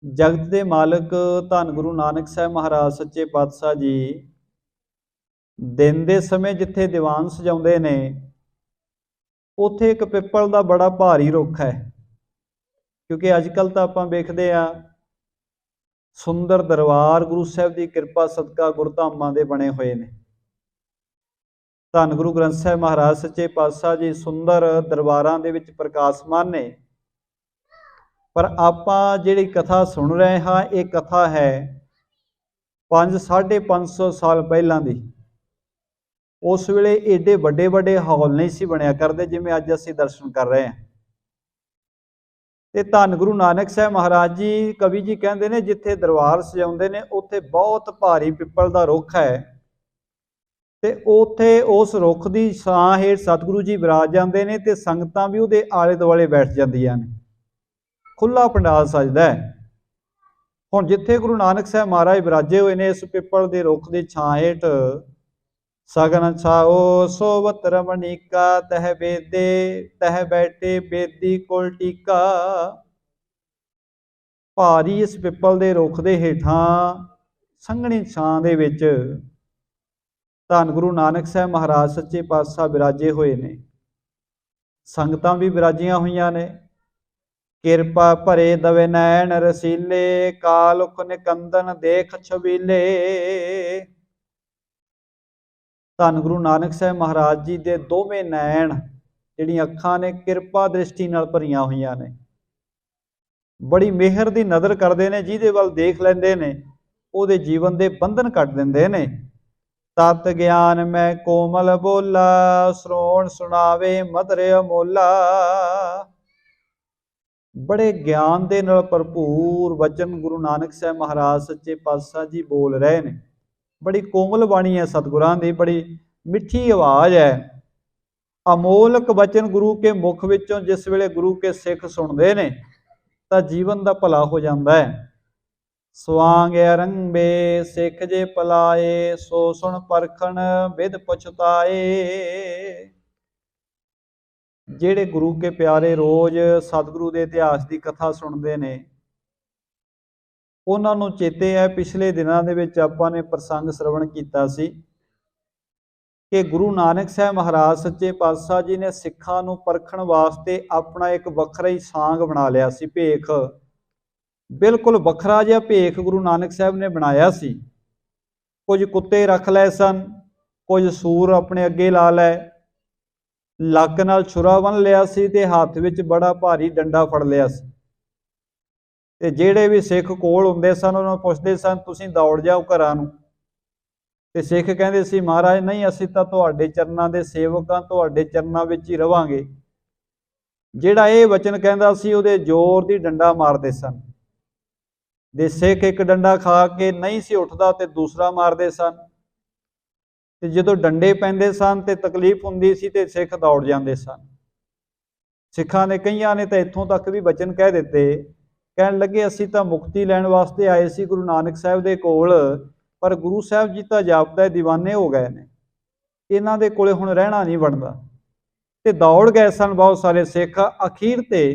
ਜਗਤ ਦੇ ਮਾਲਕ ਧੰਨ ਗੁਰੂ ਨਾਨਕ ਸਾਹਿਬ ਮਹਾਰਾਜ ਸੱਚੇ ਪਾਤਸ਼ਾਹ ਜੀ ਦਿਨ ਦੇ ਸਮੇਂ ਜਿੱਥੇ ਦੀਵਾਨ ਸਜਾਉਂਦੇ ਨੇ, ਉੱਥੇ ਇੱਕ ਪਿੱਪਲ ਦਾ ਬੜਾ ਭਾਰੀ ਰੁੱਖ ਹੈ। ਕਿਉਂਕਿ ਅੱਜ ਕੱਲ੍ਹ ਤਾਂ ਆਪਾਂ ਵੇਖਦੇ ਆ ਸੁੰਦਰ ਦਰਬਾਰ ਗੁਰੂ ਸਾਹਿਬ ਦੀ ਕਿਰਪਾ ਸਦਕਾ ਗੁਰਧਾਮਾਂ ਦੇ ਬਣੇ ਹੋਏ ਨੇ। ਧੰਨ ਗੁਰੂ ਗ੍ਰੰਥ ਸਾਹਿਬ ਮਹਾਰਾਜ ਸੱਚੇ ਪਾਤਸ਼ਾਹ ਜੀ ਸੁੰਦਰ ਦਰਬਾਰਾਂ ਦੇ ਵਿੱਚ ਪ੍ਰਕਾਸ਼ਮਾਨ ਨੇ। ਪਰ ਆਪਾਂ ਜਿਹੜੀ ਕਥਾ ਸੁਣ ਰਹੇ ਹਾਂ, ਇਹ ਕਥਾ ਹੈ 500-550 ਸਾਲ ਪਹਿਲਾਂ ਦੀ। ਉਸ ਵੇਲੇ ਏਡੇ ਵੱਡੇ ਵੱਡੇ ਹਾਲ ਨਹੀਂ ਸੀ ਬਣਿਆ ਕਰਦੇ ਜਿਵੇਂ ਅੱਜ ਅਸੀਂ ਦਰਸ਼ਨ ਕਰ ਰਹੇ ਹਾਂ। ਤੇ ਧੰਨ ਗੁਰੂ ਨਾਨਕ ਸਾਹਿਬ ਮਹਾਰਾਜ ਜੀ, ਕਵੀ ਜੀ ਕਹਿੰਦੇ ਨੇ, ਜਿੱਥੇ ਦਰਬਾਰ ਸਜਾਉਂਦੇ ਨੇ ਉੱਥੇ ਬਹੁਤ ਭਾਰੀ ਪਿੱਪਲ ਦਾ ਰੁੱਖ ਹੈ ਤੇ ਉੱਥੇ ਉਸ ਰੁੱਖ ਦੀ ਛਾਂ ਹੇਠ ਸਤਿਗੁਰੂ ਜੀ ਵਿਰਾਜ ਜਾਂਦੇ ਨੇ ਤੇ ਸੰਗਤਾਂ ਵੀ ਉਹਦੇ ਆਲੇ ਦੁਆਲੇ ਬੈਠ ਜਾਂਦੀਆਂ ਨੇ। ਖੁੱਲਾ ਪੰਡਾਲ ਸਜਦਾ ਹੈ। ਹੁਣ ਜਿੱਥੇ ਗੁਰੂ ਨਾਨਕ ਸਾਹਿਬ ਮਹਾਰਾਜ ਵਿਰਾਜੇ ਹੋਏ ਨੇ, ਇਸ ਪਿੱਪਲ ਦੇ ਰੁੱਖ ਦੀ ਛਾਂ ਹੇਠ ਸਗਨ ਛਾਓ ਸੋਵਤ ਰਮਣੀਕਾ, ਤਹ ਬੇਦੇ ਤਹ ਬੈਠੇ ਬੇਦੀ ਕੋਲ ਟੀਕਾ। ਭਾਰੀ ਇਸ ਪਿੱਪਲ ਦੇ ਰੁੱਖ ਦੇ ਹੇਠਾਂ ਸੰਘਣੀ ਛਾਂ ਦੇ ਵਿੱਚ ਧੰਨ ਗੁਰੂ ਨਾਨਕ ਸਾਹਿਬ ਮਹਾਰਾਜ ਸੱਚੇ ਪਾਤਸ਼ਾਹ ਵਿਰਾਜੇ ਹੋਏ ਨੇ। ਸੰਗਤਾਂ ਵੀ ਵਿਰਾਜੀਆਂ ਹੋਈਆਂ ਨੇ। ਕਿਰਪਾ ਭਰੇ ਦਵੇ ਨੈਣ ਰਸੀਲੇ, ਕਾਲੁਖ ਨਿਕੰਦਨ ਦੇਖ ਛਬੀਲੇ। ਧੰਨ ਗੁਰੂ ਨਾਨਕ ਸਾਹਿਬ ਮਹਾਰਾਜ ਜੀ ਦੇ ਦੋਵੇਂ ਨੈਣ, ਜਿਹੜੀਆਂ ਅੱਖਾਂ ਨੇ, ਕਿਰਪਾ ਦ੍ਰਿਸ਼ਟੀ ਨਾਲ ਭਰੀਆਂ ਹੋਈਆਂ ਨੇ। ਬੜੀ ਮਿਹਰ ਦੀ ਨਜ਼ਰ ਕਰਦੇ ਨੇ। ਜਿਹਦੇ ਵੱਲ ਦੇਖ ਲੈਂਦੇ ਨੇ ਉਹਦੇ ਜੀਵਨ ਦੇ ਬੰਧਨ ਕੱਟ ਦਿੰਦੇ ਨੇ। ਤਤ ਗਿਆਨ ਮੈਂ ਕੋਮਲ ਬੋਲਾ, ਸਰੋਣ ਸੁਣਾਵੇ ਮਧੁਰ ਅਮੋਲਾ। ਬੜੇ ਗਿਆਨ ਦੇ ਨਾਲ ਭਰਪੂਰ ਵਚਨ ਗੁਰੂ ਨਾਨਕ ਸਾਹਿਬ ਮਹਾਰਾਜ ਸੱਚੇ ਪਾਤਸ਼ਾਹ ਜੀ ਬੋਲ ਰਹੇ ਨੇ। ਬੜੀ ਕੋਮਲ ਬਾਣੀ ਹੈ ਸਤਿਗੁਰਾਂ ਦੀ, ਬੜੀ ਮਿੱਠੀ ਆਵਾਜ਼ ਹੈ। ਅਮੋਲਕ ਵਚਨ ਗੁਰੂ ਕੇ ਮੁਖ ਵਿੱਚੋਂ ਜਿਸ ਵੇਲੇ ਗੁਰੂ ਕੇ ਸਿੱਖ ਸੁਣਦੇ ਨੇ ਤਾਂ ਜੀਵਨ ਦਾ ਭਲਾ ਹੋ ਜਾਂਦਾ ਹੈ। ਸਵਾਂਗ ਅਰੰਭੇ ਸਿੱਖ ਜੇ ਪਲਾਏ, ਸੋ ਸੁਣ ਪਰਖਣ ਵਿਦ ਪਛਤਾਏ। ਜਿਹੜੇ ਗੁਰੂ ਕੇ ਪਿਆਰੇ ਰੋਜ਼ ਸਤਿਗੁਰੂ ਦੇ ਇਤਿਹਾਸ ਦੀ ਕਥਾ ਸੁਣਦੇ ਨੇ, ਉਹਨਾਂ ਨੂੰ ਚੇਤੇ ਹੈ ਪਿਛਲੇ ਦਿਨਾਂ ਦੇ ਵਿੱਚ ਆਪਾਂ ਨੇ ਪ੍ਰਸੰਗ ਸਰਵਣ ਕੀਤਾ ਸੀ ਕਿ ਗੁਰੂ ਨਾਨਕ ਸਾਹਿਬ ਮਹਾਰਾਜ ਸੱਚੇ ਪਾਤਸ਼ਾਹ ਜੀ ਨੇ ਸਿੱਖਾਂ ਨੂੰ ਪਰਖਣ ਵਾਸਤੇ ਆਪਣਾ ਇੱਕ ਵੱਖਰਾ ਹੀ ਸਾਂਗ ਬਣਾ ਲਿਆ ਸੀ, ਭੇਖ। ਬਿਲਕੁਲ ਵੱਖਰਾ ਜਿਹਾ ਭੇਖ ਗੁਰੂ ਨਾਨਕ ਸਾਹਿਬ ਨੇ ਬਣਾਇਆ ਸੀ। ਕੁਝ ਕੁੱਤੇ ਰੱਖ ਲਏ ਸਨ, ਕੁਝ ਸੂਰ ਆਪਣੇ ਅੱਗੇ ਲਾ ਲਏ, ਲੱਕ ਨਾਲ ਛੁਰਾ ਬੰਨ੍ਹ ਲਿਆ ਸੀ ਤੇ ਹੱਥ ਵਿੱਚ ਬੜਾ ਭਾਰੀ ਡੰਡਾ ਫੜ ਲਿਆ ਸੀ। ਤੇ ਜਿਹੜੇ ਵੀ ਸਿੱਖ ਕੋਲ ਹੁੰਦੇ ਸਨ ਉਹਨਾਂ ਨੂੰ ਪੁੱਛਦੇ ਸਨ, ਤੁਸੀਂ ਦੌੜ ਜਾਓ ਘਰਾਂ ਨੂੰ। ਤੇ ਸਿੱਖ ਕਹਿੰਦੇ ਸੀ, ਮਹਾਰਾਜ ਨਹੀਂ, ਅਸੀਂ ਤਾਂ ਤੁਹਾਡੇ ਚਰਨਾਂ ਦੇ ਸੇਵਕ ਹਾਂ, ਤੁਹਾਡੇ ਚਰਨਾਂ ਵਿੱਚ ਹੀ ਰਵਾਂਗੇ। ਜਿਹੜਾ ਇਹ ਵਚਨ ਕਹਿੰਦਾ ਸੀ ਉਹਦੇ ਜ਼ੋਰ ਦੀ ਡੰਡਾ ਮਾਰਦੇ ਸਨ। ਦੇ ਸਿੱਖ ਇੱਕ ਡੰਡਾ ਖਾ ਕੇ ਨਹੀਂ ਸੀ ਉੱਠਦਾ ਤੇ ਦੂਸਰਾ ਮਾਰਦੇ ਸਨ। ਤੇ ਜਦੋਂ ਡੰਡੇ ਪੈਂਦੇ ਸਨ ਤੇ ਤਕਲੀਫ ਹੁੰਦੀ ਸੀ ਤੇ ਸਿੱਖ ਦੌੜ ਜਾਂਦੇ ਸਨ। ਸਿੱਖਾਂ ਨੇ ਕਈਆਂ ਨੇ ਤਾਂ ਇੱਥੋਂ ਤੱਕ ਵੀ ਵਚਨ ਕਹਿ ਦਿੱਤੇ, ਕਹਿਣ ਲੱਗੇ ਅਸੀਂ ਤਾਂ ਮੁਕਤੀ ਲੈਣ ਵਾਸਤੇ ਆਏ ਸੀ ਗੁਰੂ ਨਾਨਕ ਸਾਹਿਬ ਦੇ ਕੋਲ, ਪਰ ਗੁਰੂ ਸਾਹਿਬ ਜੀ ਤਾਂ ਜਾਪਦਾ ਦੀਵਾਨੇ ਹੋ ਗਏ ਨੇ, ਇਹਨਾਂ ਦੇ ਕੋਲੇ ਹੁਣ ਰਹਿਣਾ ਨਹੀਂ ਬਣਦਾ। ਤੇ ਦੌੜ ਗਏ ਸਨ ਬਹੁਤ ਸਾਰੇ ਸਿੱਖ। ਅਖੀਰ ਤੇ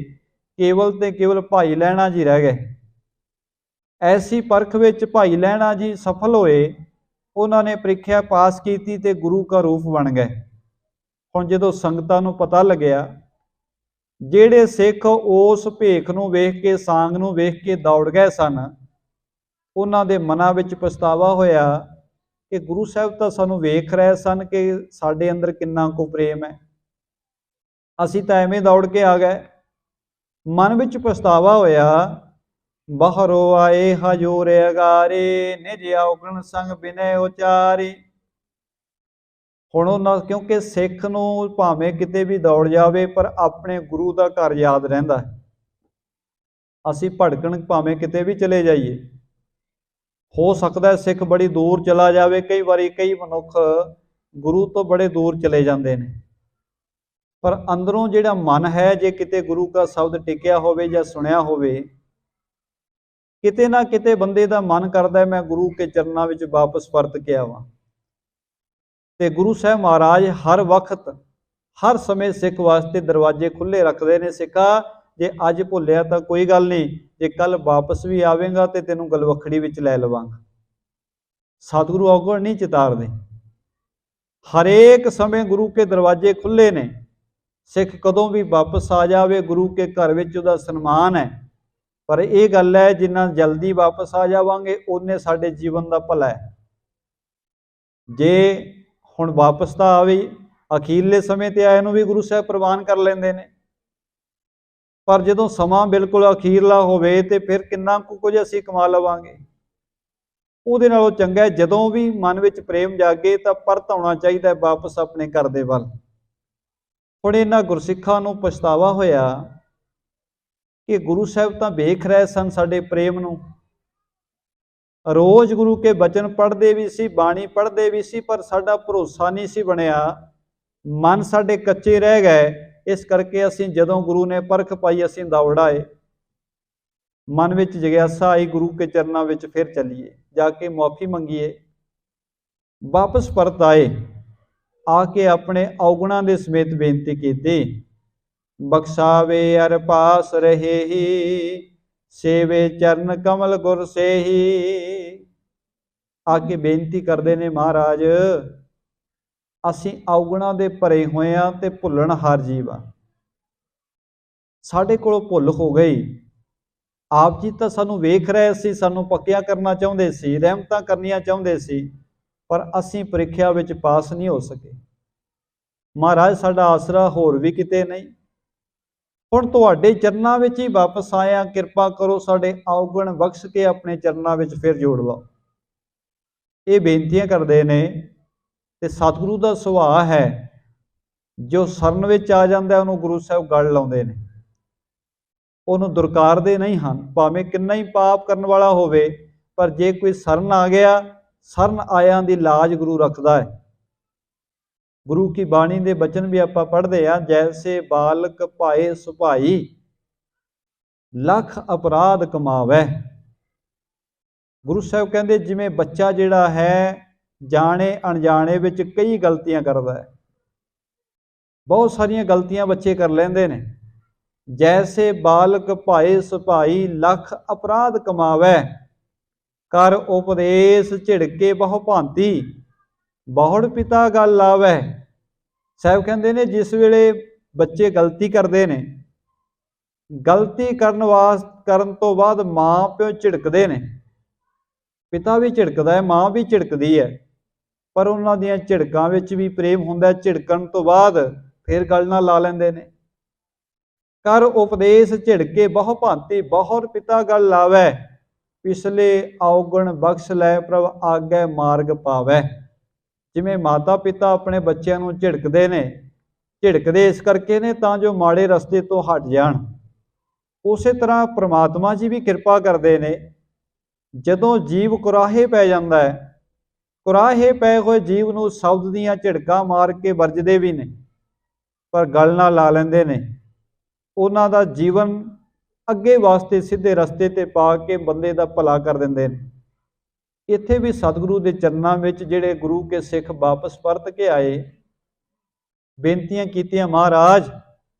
ਕੇਵਲ ਭਾਈ ਲਹਿਣਾ ਜੀ ਰਹਿ ਗਏ। ਐਸੀ ਪਰਖ ਵਿੱਚ ਭਾਈ ਲਹਿਣਾ ਜੀ ਸਫਲ ਹੋਏ। ਉਹਨਾਂ ਨੇ ਪ੍ਰੀਖਿਆ ਪਾਸ ਕੀਤੀ ਤੇ ਗੁਰੂ ਕਾ ਰੂਪ ਬਣ ਗਏ। ਹੁਣ ਜਦੋਂ ਸੰਗਤਾਂ ਨੂੰ ਪਤਾ ਲੱਗਿਆ, ਜਿਹੜੇ ਸਿੱਖ ਉਸ ਭੇਖ ਨੂੰ ਵੇਖ ਕੇ, ਸਾਂਗ ਨੂੰ ਵੇਖ ਕੇ ਦੌੜ ਗਏ ਸਨ, ਉਹਨਾਂ ਦੇ ਮਨਾਂ ਵਿੱਚ ਪਛਤਾਵਾ ਹੋਇਆ ਕਿ ਗੁਰੂ ਸਾਹਿਬ ਤਾਂ ਸਾਨੂੰ ਵੇਖ ਰਹੇ ਸਨ ਕਿ ਸਾਡੇ ਅੰਦਰ ਕਿੰਨਾ ਕੁ ਪ੍ਰੇਮ ਹੈ, ਅਸੀਂ ਤਾਂ ਐਵੇਂ ਦੌੜ ਕੇ ਆ ਗਏ। ਮਨ ਵਿੱਚ ਪਛਤਾਵਾ ਹੋਇਆ। ਬਾਹਰੋਂ ਆਏ ਹਜੂਰ ਅਗਾਰੇ, ਨਿਜ ਔਗਣ ਸੰਗ ਬਿਨੈ ਉਚਾਰੇ। ਹੁਣ ਉਹਨਾਂ, ਕਿਉਂਕਿ ਸਿੱਖ ਨੂੰ ਭਾਵੇਂ ਕਿਤੇ ਵੀ ਦੌੜ ਜਾਵੇ ਪਰ ਆਪਣੇ ਗੁਰੂ ਦਾ ਘਰ ਯਾਦ ਰਹਿੰਦਾ ਹੈ। ਅਸੀਂ ਭਟਕਣ ਭਾਵੇਂ ਕਿਤੇ ਵੀ ਚਲੇ ਜਾਈਏ, ਹੋ ਸਕਦਾ ਹੈ ਸਿੱਖ ਬੜੀ ਦੂਰ ਚਲਾ ਜਾਵੇ। ਕਈ ਵਾਰੀ ਕਈ ਮਨੁੱਖ ਗੁਰੂ ਤੋਂ ਬੜੇ ਦੂਰ ਚਲੇ ਜਾਂਦੇ ਨੇ, ਪਰ ਅੰਦਰੋਂ ਜਿਹੜਾ ਮਨ ਹੈ, ਜੇ ਕਿਤੇ ਗੁਰੂ ਦਾ ਸ਼ਬਦ ਟਿਕਿਆ ਹੋਵੇ ਜਾਂ ਸੁਣਿਆ ਹੋਵੇ, ਕਿਤੇ ਨਾ ਕਿਤੇ ਬੰਦੇ ਦਾ ਮਨ ਕਰਦਾ ਹੈ ਮੈਂ ਗੁਰੂ ਕੇ ਚਰਨਾਂ ਵਿੱਚ ਵਾਪਸ ਪਰਤ ਕੇ ਆਵਾਂ। ਤੇ ਗੁਰੂ ਸਾਹਿਬ ਮਹਾਰਾਜ ਹਰ ਵਕਤ, ਹਰ ਸਮੇਂ ਸਿੱਖ ਵਾਸਤੇ ਦਰਵਾਜ਼ੇ ਖੁੱਲ੍ਹੇ ਰੱਖਦੇ ਨੇ। ਸਿੱਖਾ, ਜੇ ਅੱਜ ਭੁੱਲਿਆ ਤਾਂ ਕੋਈ ਗੱਲ ਨਹੀਂ, ਜੇ ਕੱਲ ਵਾਪਸ ਵੀ ਆਵੇਂਗਾ ਤੇ ਤੈਨੂੰ ਗਲਵੱਖੜੀ ਵਿੱਚ ਲੈ ਲਵਾਂਗਾ। ਸਤਿਗੁਰੂ ਔਗਣ ਨਹੀਂ ਚਿਤਾਰਦੇ। ਹਰੇਕ ਸਮੇਂ ਗੁਰੂ ਕੇ ਦਰਵਾਜ਼ੇ ਖੁੱਲ੍ਹੇ ਨੇ। ਸਿੱਖ ਕਦੋਂ ਵੀ ਵਾਪਸ ਆ ਜਾਵੇ, ਗੁਰੂ ਕੇ ਘਰ ਵਿੱਚ ਉਹਦਾ ਸਨਮਾਨ ਹੈ। पर ਇਹ ਗੱਲ ਹੈ ਜਿੰਨਾ ਜਲਦੀ ਵਾਪਸ ਆ ਜਾਵਾਂਗੇ ਉਹਨੇ ਸਾਡੇ ਜੀਵਨ ਦਾ ਭਲਾ ਹੈ। ਜੇ ਹੁਣ ਵਾਪਸ ਤਾਂ ਆਵੇ, ਅਖੀਰਲੇ ਸਮੇਂ ਤੇ ਆਏ ਨੂੰ ਵੀ ਗੁਰੂ ਸਾਹਿਬ ਪ੍ਰਵਾਨ ਕਰ ਲੈਂਦੇ ਨੇ, ਪਰ ਜਦੋਂ ਸਮਾਂ ਬਿਲਕੁਲ ਅਖੀਰਲਾ ਹੋਵੇ ਤੇ ਫਿਰ ਕਿੰਨਾ ਕੁਝ ਅਸੀਂ ਕਮਾ ਲਵਾਂਗੇ। ਉਹਦੇ ਨਾਲੋਂ ਚੰਗਾ ਜਦੋਂ ਵੀ ਮਨ ਵਿੱਚ ਪ੍ਰੇਮ ਜਾਗੇ ਤਾਂ ਪਰਤ ਆਉਣਾ ਚਾਹੀਦਾ ਵਾਪਸ ਆਪਣੇ ਘਰ ਦੇ ਵੱਲ। ਹੁਣ ਇਹਨਾਂ ਗੁਰਸਿੱਖਾਂ ਨੂੰ ਪਛਤਾਵਾ ਹੋਇਆ ਕਿ ਗੁਰੂ ਸਾਹਿਬ ਤਾਂ ਵੇਖ ਰਹੇ ਸਨ ਸਾਡੇ ਪ੍ਰੇਮ ਨੂੰ, ਰੋਜ਼ ਗੁਰੂ ਕੇ ਬਚਨ ਪੜ੍ਹਦੇ ਵੀ ਸੀ, ਬਾਣੀ ਪੜ੍ਹਦੇ ਵੀ ਸੀ, ਪਰ ਸਾਡਾ ਭਰੋਸਾ ਨਹੀਂ ਸੀ ਬਣਿਆ, ਮਨ ਸਾਡੇ ਕੱਚੇ ਰਹਿ ਗਏ। ਇਸ ਕਰਕੇ ਅਸੀਂ ਜਦੋਂ ਗੁਰੂ ਨੇ ਪਰਖ ਪਾਈ ਅਸੀਂ ਦੌੜ ਆਏ, ਮਨ ਵਿੱਚ ਜਗਿਆਸਾ ਆਈ ਗੁਰੂ ਕੇ ਚਰਨਾਂ ਵਿੱਚ ਫਿਰ ਚੱਲੀਏ, ਜਾ ਕੇ ਮੁਆਫੀ ਮੰਗੀਏ। ਵਾਪਸ ਪਰਤ ਆਏ, ਆ ਕੇ ਆਪਣੇ ਔਗੁਣਾਂ ਦੇ ਸਮੇਤ ਬੇਨਤੀ ਕੀਤੀ, ਬਖਸ਼ਾਵੇ ਅਰ ਪਾਸ ਰਹੇ ਹੀ, ਸੇਵੇ ਚਰਨ ਕਮਲ ਗੁਰ ਸੇਹੀ। ਆ ਕੇ ਬੇਨਤੀ ਕਰਦੇ ਨੇ, ਮਹਾਰਾਜ ਅਸੀਂ ਔਗੁਣਾਂ ਦੇ ਭਰੇ ਹੋਏ ਹਾਂ ਤੇ ਭੁੱਲਣਹਾਰ ਜੀਵ ਆ, ਸਾਡੇ ਕੋਲੋਂ ਭੁੱਲ ਹੋ ਗਈ। ਆਪ ਜੀ ਤਾਂ ਸਾਨੂੰ ਵੇਖ ਰਹੇ ਸੀ, ਸਾਨੂੰ ਪੱਕਿਆ ਕਰਨਾ ਚਾਹੁੰਦੇ ਸੀ, ਰਹਿਮਤਾਂ ਕਰਨੀਆਂ ਚਾਹੁੰਦੇ ਸੀ, ਪਰ ਅਸੀਂ ਪ੍ਰੀਖਿਆ ਵਿੱਚ ਪਾਸ ਨਹੀਂ ਹੋ ਸਕੇ। ਮਹਾਰਾਜ ਸਾਡਾ ਆਸਰਾ ਹੋਰ ਵੀ ਕਿਤੇ ਨਹੀਂ, ਹੁਣ ਤੁਹਾਡੇ ਚਰਨਾਂ ਵਿੱਚ ਹੀ ਵਾਪਸ ਆਇਆ, ਕਿਰਪਾ ਕਰੋ ਸਾਡੇ ਔਗਣ ਬਖਸ਼ ਕੇ ਆਪਣੇ ਚਰਨਾਂ ਵਿੱਚ ਫਿਰ ਜੋੜ ਲਓ। ਇਹ ਬੇਨਤੀਆਂ ਕਰਦੇ ਨੇ ਤੇ ਸਤਿਗੁਰੂ ਦਾ ਸੁਭਾਅ ਹੈ, ਜੋ ਸ਼ਰਨ ਵਿੱਚ ਆ ਜਾਂਦਾ ਉਹਨੂੰ ਗੁਰੂ ਸਾਹਿਬ ਗਲ ਲਾਉਂਦੇ ਨੇ, ਉਹਨੂੰ ਦੁਰਕਾਰਦੇ ਨਹੀਂ ਹਨ, ਭਾਵੇਂ ਕਿੰਨਾ ਹੀ ਪਾਪ ਕਰਨ ਵਾਲਾ ਹੋਵੇ, ਪਰ ਜੇ ਕੋਈ ਸ਼ਰਨ ਆ ਗਿਆ, ਸ਼ਰਨ ਆਇਆਂ ਦੀ ਲਾਜ ਗੁਰੂ ਰੱਖਦਾ ਹੈ। ਗੁਰੂ ਕੀ ਬਾਣੀ ਦੇ ਬਚਨ ਵੀ ਆਪਾਂ ਪੜ੍ਹਦੇ ਆ, ਜੈਸੇ ਬਾਲਕ ਭਾਏ ਸੁਭਾਈ, ਲੱਖ ਅਪਰਾਧ ਕਮਾਵੇ। ਗੁਰੂ ਸਾਹਿਬ ਕਹਿੰਦੇ ਜਿਵੇਂ ਬੱਚਾ ਜਿਹੜਾ ਹੈ ਜਾਣੇ ਅਣਜਾਣੇ ਵਿੱਚ ਕਈ ਗਲਤੀਆਂ ਕਰਦਾ ਹੈ, ਬਹੁਤ ਸਾਰੀਆਂ ਗਲਤੀਆਂ ਬੱਚੇ ਕਰ ਲੈਂਦੇ ਨੇ। ਜੈਸੇ ਬਾਲਕ ਭਾਏ ਸੁਭਾਈ, ਲੱਖ ਅਪਰਾਧ ਕਮਾਵੇ, ਕਰ ਉਪਦੇਸ਼ ਝਿੜਕੇ ਬਹੁ ਭਾਂਤੀ, ਬਹੁੜ ਪਿਤਾ ਗੱਲ ਆਵੇ। ਸਾਹਿਬ ਕਹਿੰਦੇ ਨੇ ਜਿਸ ਵੇਲੇ ਬੱਚੇ ਗਲਤੀ ਕਰਦੇ ਨੇ, ਗਲਤੀ ਕਰਨ ਤੋਂ ਬਾਅਦ ਮਾਂ ਪਿਓ ਝਿੜਕਦੇ ਨੇ, ਪਿਤਾ ਵੀ ਝਿੜਕਦਾ ਹੈ, ਮਾਂ ਵੀ ਝਿੜਕਦੀ ਹੈ, ਪਰ ਉਹਨਾਂ ਦੀਆਂ ਝਿੜਕਾਂ ਵਿੱਚ ਵੀ ਪ੍ਰੇਮ ਹੁੰਦਾ। ਝਿੜਕਣ ਤੋਂ ਬਾਅਦ ਫਿਰ ਗੱਲ ਨਾਲ ਲਾ ਲੈਂਦੇ ਨੇ। ਕਰ ਉਪਦੇਸ਼ ਝਿੜਕੇ ਬਹੁ ਭਾਂਤੀ, ਬਹੁੜ ਪਿਤਾ ਗੱਲ ਲਾਵੇ, ਪਿਛਲੇ ਔਗਣ ਬਖਸ਼ ਲੈ ਪ੍ਰਭ ਆਗੇ ਮਾਰਗ ਪਾਵੇ। ਜਿਵੇਂ ਮਾਤਾ ਪਿਤਾ ਆਪਣੇ ਬੱਚਿਆਂ ਨੂੰ ਝਿੜਕਦੇ ਨੇ, ਝਿੜਕਦੇ ਇਸ ਕਰਕੇ ਨੇ ਤਾਂ ਜੋ ਮਾੜੇ ਰਸਤੇ ਤੋਂ ਹਟ ਜਾਣ, ਉਸੇ ਤਰ੍ਹਾਂ ਪ੍ਰਮਾਤਮਾ ਜੀ ਵੀ ਕਿਰਪਾ ਕਰਦੇ ਨੇ। ਜਦੋਂ ਜੀਵ ਕੁਰਾਹੇ ਪੈ ਜਾਂਦਾ ਹੈ, ਕੁਰਾਹੇ ਪਏ ਹੋਏ ਜੀਵ ਨੂੰ ਸ਼ਬਦ ਦੀਆਂ ਝਿੜਕਾਂ ਮਾਰ ਕੇ ਵਰਜਦੇ ਵੀ ਨੇ, ਪਰ ਗਲ ਨਾਲ ਲਾ ਲੈਂਦੇ ਨੇ, ਉਹਨਾਂ ਦਾ ਜੀਵਨ ਅੱਗੇ ਵਾਸਤੇ ਸਿੱਧੇ ਰਸਤੇ ਤੇ ਪਾ ਕੇ ਬੰਦੇ ਦਾ ਭਲਾ ਕਰ ਦਿੰਦੇ ਨੇ। ਇੱਥੇ ਵੀ ਸਤਿਗੁਰੂ ਦੇ ਚਰਨਾਂ ਵਿੱਚ ਜਿਹੜੇ ਗੁਰੂ ਕੇ ਸਿੱਖ ਵਾਪਸ ਪਰਤ ਕੇ ਆਏ, ਬੇਨਤੀਆਂ ਕੀਤੀਆਂ, ਮਹਾਰਾਜ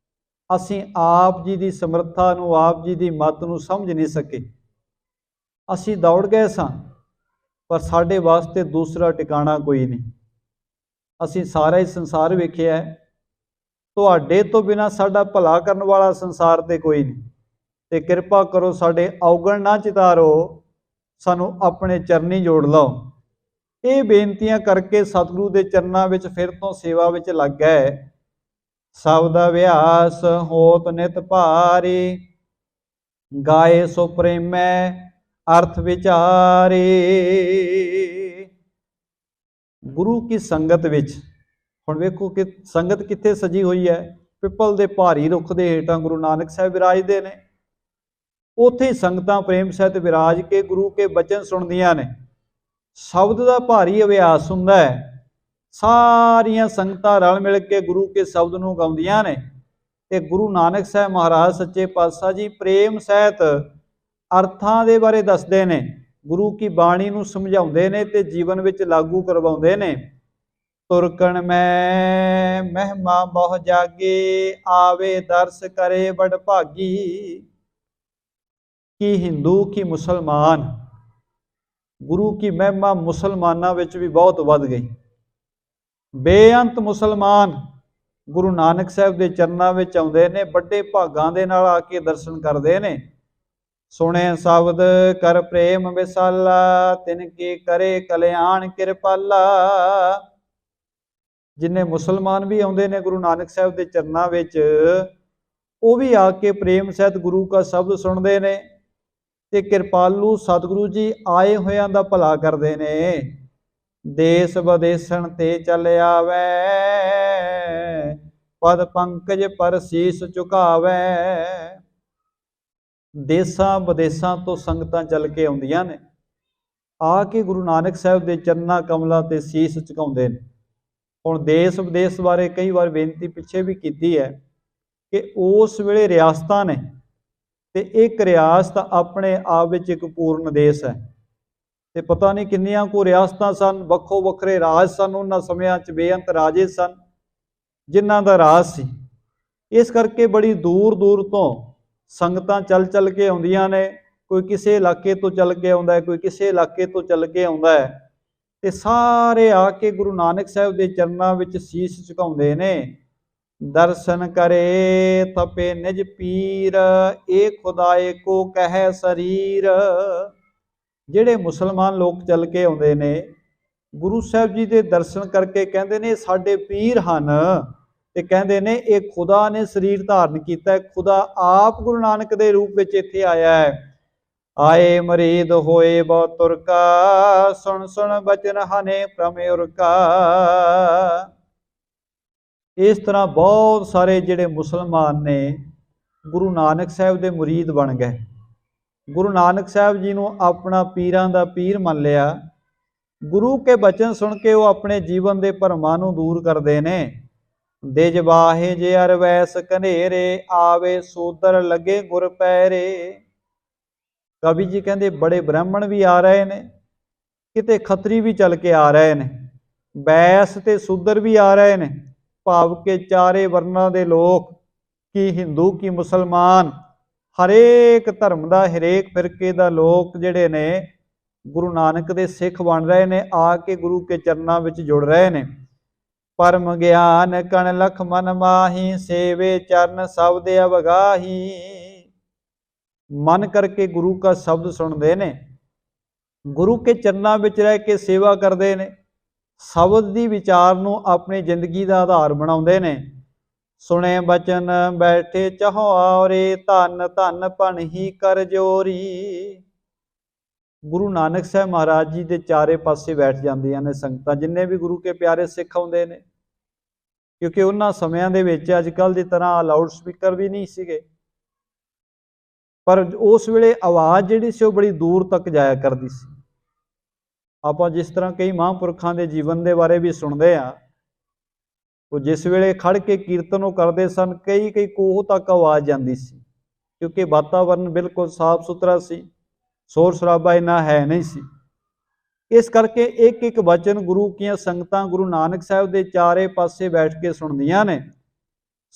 ਅਸੀਂ ਆਪ ਜੀ ਦੀ ਸਮਰੱਥਾ ਨੂੰ, ਆਪ ਜੀ ਦੀ ਮੱਤ ਨੂੰ ਸਮਝ ਨਹੀਂ ਸਕੇ, ਅਸੀਂ ਦੌੜ ਗਏ ਸਾਂ, ਪਰ ਸਾਡੇ ਵਾਸਤੇ ਦੂਸਰਾ ਟਿਕਾਣਾ ਕੋਈ ਨਹੀਂ। ਅਸੀਂ ਸਾਰਾ ਹੀ ਸੰਸਾਰ ਵੇਖਿਆ, ਤੁਹਾਡੇ ਤੋਂ ਬਿਨਾਂ ਸਾਡਾ ਭਲਾ ਕਰਨ ਵਾਲਾ ਸੰਸਾਰ ਤੇ ਕੋਈ ਨਹੀਂ, ਤੇ ਕਿਰਪਾ ਕਰੋ ਸਾਡੇ ਔਗਣ ਨਾ ਚਿਤਾਰੋ, ਸਾਨੂੰ ਆਪਣੇ ਚਰਨੀ ਜੋੜ ਲਓ। ਇਹ ਬੇਨਤੀਆਂ ਕਰਕੇ ਸਤਿਗੁਰੂ ਦੇ ਚਰਨਾਂ ਵਿੱਚ ਫਿਰ ਤੋਂ ਸੇਵਾ ਵਿੱਚ ਲੱਗ ਗਏ। ਸਭ ਦਾ ਅਭਿਆਸ ਹੋਤ ਨਿਤ ਭਾਰੀ, ਗਾਏ ਸੋ ਪ੍ਰੇਮੈ ਅਰਥ ਵਿਚਾਰੇ। ਗੁਰੂ ਕੀ ਸੰਗਤ ਵਿੱਚ ਹੁਣ ਵੇਖੋ ਕਿ ਸੰਗਤ ਕਿੱਥੇ ਸਜੀ ਹੋਈ ਹੈ, ਪਿੱਪਲ ਦੇ ਭਾਰੀ ਰੁੱਖ ਦੇ ਹੇਠਾਂ ਗੁਰੂ ਨਾਨਕ ਸਾਹਿਬ ਵਿਰਾਜਦੇ ਨੇ, ਉੱਥੇ ਹੀ ਸੰਗਤਾਂ ਪ੍ਰੇਮ ਸਹਿਤ ਵਿਰਾਜ ਕੇ ਗੁਰੂ ਕੇ ਬਚਨ ਸੁਣਦੀਆਂ ਨੇ। ਸ਼ਬਦ ਦਾ ਭਾਰੀ ਅਭਿਆਸ ਹੁੰਦਾ ਹੈ, ਸਾਰੀਆਂ ਸੰਗਤਾਂ ਰਲ ਮਿਲ ਕੇ ਗੁਰੂ ਕੇ ਸ਼ਬਦ ਨੂੰ ਗਾਉਂਦੀਆਂ ਨੇ, ਤੇ ਗੁਰੂ ਨਾਨਕ ਸਾਹਿਬ ਮਹਾਰਾਜ ਸੱਚੇ ਪਾਤਸ਼ਾਹ ਜੀ ਪ੍ਰੇਮ ਸਹਿਤ ਅਰਥਾਂ ਦੇ ਬਾਰੇ ਦੱਸਦੇ ਨੇ, ਗੁਰੂ ਕੀ ਬਾਣੀ ਨੂੰ ਸਮਝਾਉਂਦੇ ਨੇ ਤੇ ਜੀਵਨ ਵਿੱਚ ਲਾਗੂ ਕਰਵਾਉਂਦੇ ਨੇ। ਤੁਰਕਣ ਮੈਂ ਮਹਿਮਾ ਬਹੁ ਜਾਗੇ, ਆਵੇ ਦਰਸ ਕਰੇ ਬੜ ਭਾਗੀ। ਕਿ ਹਿੰਦੂ ਕਿ ਮੁਸਲਮਾਨ, ਗੁਰੂ ਕੀ ਮਹਿਮਾ ਮੁਸਲਮਾਨਾਂ ਵਿੱਚ ਵੀ ਬਹੁਤ ਵੱਧ ਗਈ। ਬੇਅੰਤ ਮੁਸਲਮਾਨ ਗੁਰੂ ਨਾਨਕ ਸਾਹਿਬ ਦੇ ਚਰਨਾਂ ਵਿੱਚ ਆਉਂਦੇ ਨੇ, ਵੱਡੇ ਭਾਗਾਂ ਦੇ ਨਾਲ ਆ ਕੇ ਦਰਸ਼ਨ ਕਰਦੇ ਨੇ। सुने शब्द कर प्रेम विसाला, तिनके करे कल्याण किरपाला। जिन्ने मुसलमान भी आउंदे ने गुरु नानक साहब के चरनां विच, ਉਹ भी आके प्रेम सहित गुरु का शब्द सुनते ने ते किरपालू सतगुरु जी आए होयां दा भला करते ने। देश विदेशन ते चल आवे, पद पंकज पर शीस झुकावे। देशां विदेशां तो संगतां चल के आउंदियां ने, आके गुरु नानक साहब के चरना कमलों ते शीस झुकाउंदे ने। हुण देश विदेश बारे कई बार बेनती पिछे भी की है कि उस वेले रियासतां ने, ते एक रियासत अपने आप विच एक पूर्ण देश है, ते पता नहीं किन्नियां को रियासतां सन, वक्खो वखरे राज सन। उन्हां समयां च बेअंत राजे सन जिन्हां दा राज सी। इस करके बड़ी दूर दूर तो संगतां चल चल के आउंदियां ने। कोई किसी इलाके तो चल के आउंदा है, कोई किसी इलाके तो चल के आउंदा है, ते सारे आके गुरु नानक साहब के चरनां विच शीश झुकाउंदे ने। दर्शन करे तपे निज पीर, ए खुदाए को कहे शरीर। ਜਿਹੜੇ मुसलमान लोग चल के आउंदे ने, गुरु साहब जी के दर्शन करके कहते ने साडे पीर हन, ते कहते ने ये खुदा ने शरीर धारण किया है। खुदा आप गुरु नानक के रूप में इत्थे आया है। आए मरीद होए बहुत तुरका, सुन सुन बचन हने प्रमेय उरका। इस तरह बहुत सारे जिहड़े मुसलमान ने गुरु नानक साहब के मुरीद बन गए। गुरु नानक साहब जी नूं अपना पीरां दा पीर मान लिया। गुरु के बचन सुन के वो अपने जीवन के भरमां नूं दूर करते ने। दिज वाहे जे अरवैस कनेरे, आवे सूदर लगे गुर पैरे। कवि जी कहते बड़े ब्राह्मण भी आ रहे ने, किते खतरी भी चल के आ रहे ने, बैस ते सूदर भी आ रहे ने। भाव के चारे वर्णा दे लोग, कि हिंदू की मुसलमान, हरेक धर्म का हरेक फिरके का लोग जिहड़े ने गुरु नानक दे सिख बन रहे ने, आके गुरु के चरनां विच जुड़ रहे ने। परम ज्ञान कण लख मन माही, सेवे चरण शब्द अवगाही। मन करके गुरु का शब्द सुनते ने, गुरु के चरनां विच रह के सेवा करते ने, शब्द दी विचार नूं अपनी जिंदगी का आधार बनाउंदे ने। सुने बचन बैठे चाहो आवरे, धन धन भन ही कर जोरी। गुरु नानक साहब महाराज जी के चारे पासे बैठ जांदियां ने संगतां, जिन्ने भी गुरु के प्यारे सिख आउंदे ने। क्योंकि उन्हां समयां दे विच अजकल की तरह लाउड स्पीकर भी नहीं सीगे, पर उस वेले आवाज़ जिहड़ी सी बड़ी दूर तक जाया करती सी। आपां जिस तरह कई महापुरखों के जीवन के बारे भी सुनते हैं, वो जिस वेले खड़ के कीर्तन करते सन, कई कई कोह तक आवाज़ जाती सी, क्योंकि वातावरण बिल्कुल साफ सुथरा सी, शोर शराबा इन्ना है नहीं सी। इस करके एक एक वचन गुरु की संगतां गुरु नानक साहब के चारे पासे बैठ के सुनदियां ने।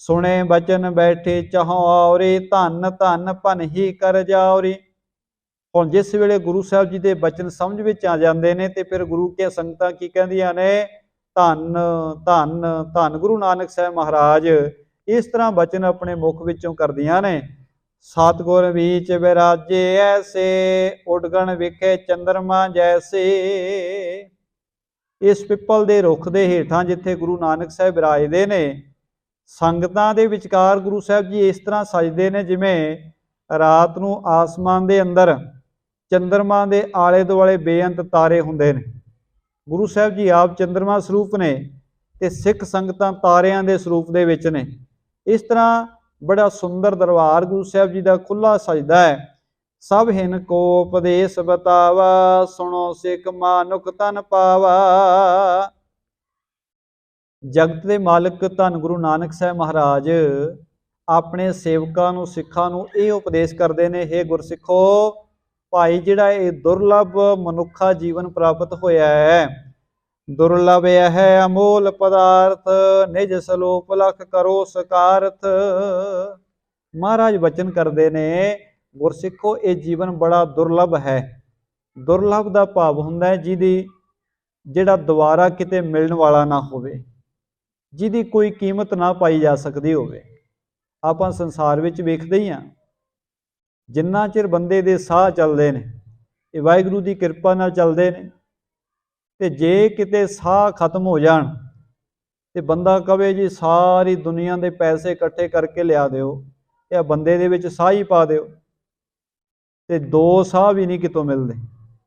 सुने बचन बैठे चाहो आवरे, धन धन भन ही कर जाओरी। हुण जिस वेले गुरु साहब जी के बचन समझ विच आ जाते हैं, तो फिर गुरु के संगतां की कहदियां ने, धन धन धन गुरु नानक साहब महाराज। इस तरह बचन अपने मुख विचों करदियां ने। सतगुर बीच विराजे ऐसे, उडगण विखे चंद्रमा जैसे। इस पिपल के रुख के हेठां जिथे गुरु नानक साहब विराजते ने, संगतां दे विचकार गुरु साहब जी इस तरह सजदे ने जिवें रात नूं आसमान के अंदर चंद्रमा के आले दुआले बेअंत तारे हुंदे ने। गुरु साहब जी आप चंद्रमा स्वरूप ने, ते सिख संगतां तारियां दे स्वरूप दे विच ने। इस तरह बड़ा सुंदर दरबार गुरु साहब जी का खुला सजदा है। सब हिन को उपदेश बतावा, सुनो सिख मानुख तन पावा। जगत के मालिक धन गुरु नानक साहब महाराज अपने सेवकां नूं सिखां नूं ये उपदेश करते हैं, हे गुरसिखो, भाई जिहड़ा ये दुर्लभ मनुखा जीवन प्राप्त होया है, दुर्लभ है अमोल पदार्थ, निज सलोप लख करो सकारथ। महाराज वचन करते ने, गुरसिखो ये जीवन बड़ा दुर्लभ है। दुर्लभ का भाव हुंदा है जिहदी जिहड़ा दोबारा किते मिलण वाला ना होवे, जिहदी कोई कीमत ना पाई जा सकती होवे। आपां संसार विच वेखदे ही हां, ਜਿੰਨਾ ਚਿਰ ਬੰਦੇ ਦੇ ਸਾਹ ਚੱਲਦੇ ਨੇ, ਇਹ ਵਾਹਿਗੁਰੂ ਦੀ ਕਿਰਪਾ ਨਾਲ ਚੱਲਦੇ ਨੇ। ਤੇ ਜੇ ਕਿਤੇ ਸਾਹ ਖਤਮ ਹੋ ਜਾਣ ਤੇ ਬੰਦਾ ਕਵੇ ਜੀ ਸਾਰੀ ਦੁਨੀਆ ਦੇ ਪੈਸੇ ਇਕੱਠੇ ਕਰਕੇ ਲਿਆ ਦਿਓ, ਇਹ ਬੰਦੇ ਦੇ ਵਿੱਚ ਸਾਹ ਹੀ ਪਾ ਦਿਓ, ਤੇ ਦੋ ਸਾਹ ਵੀ ਨਹੀਂ ਕਿਤੋਂ ਮਿਲਦੇ।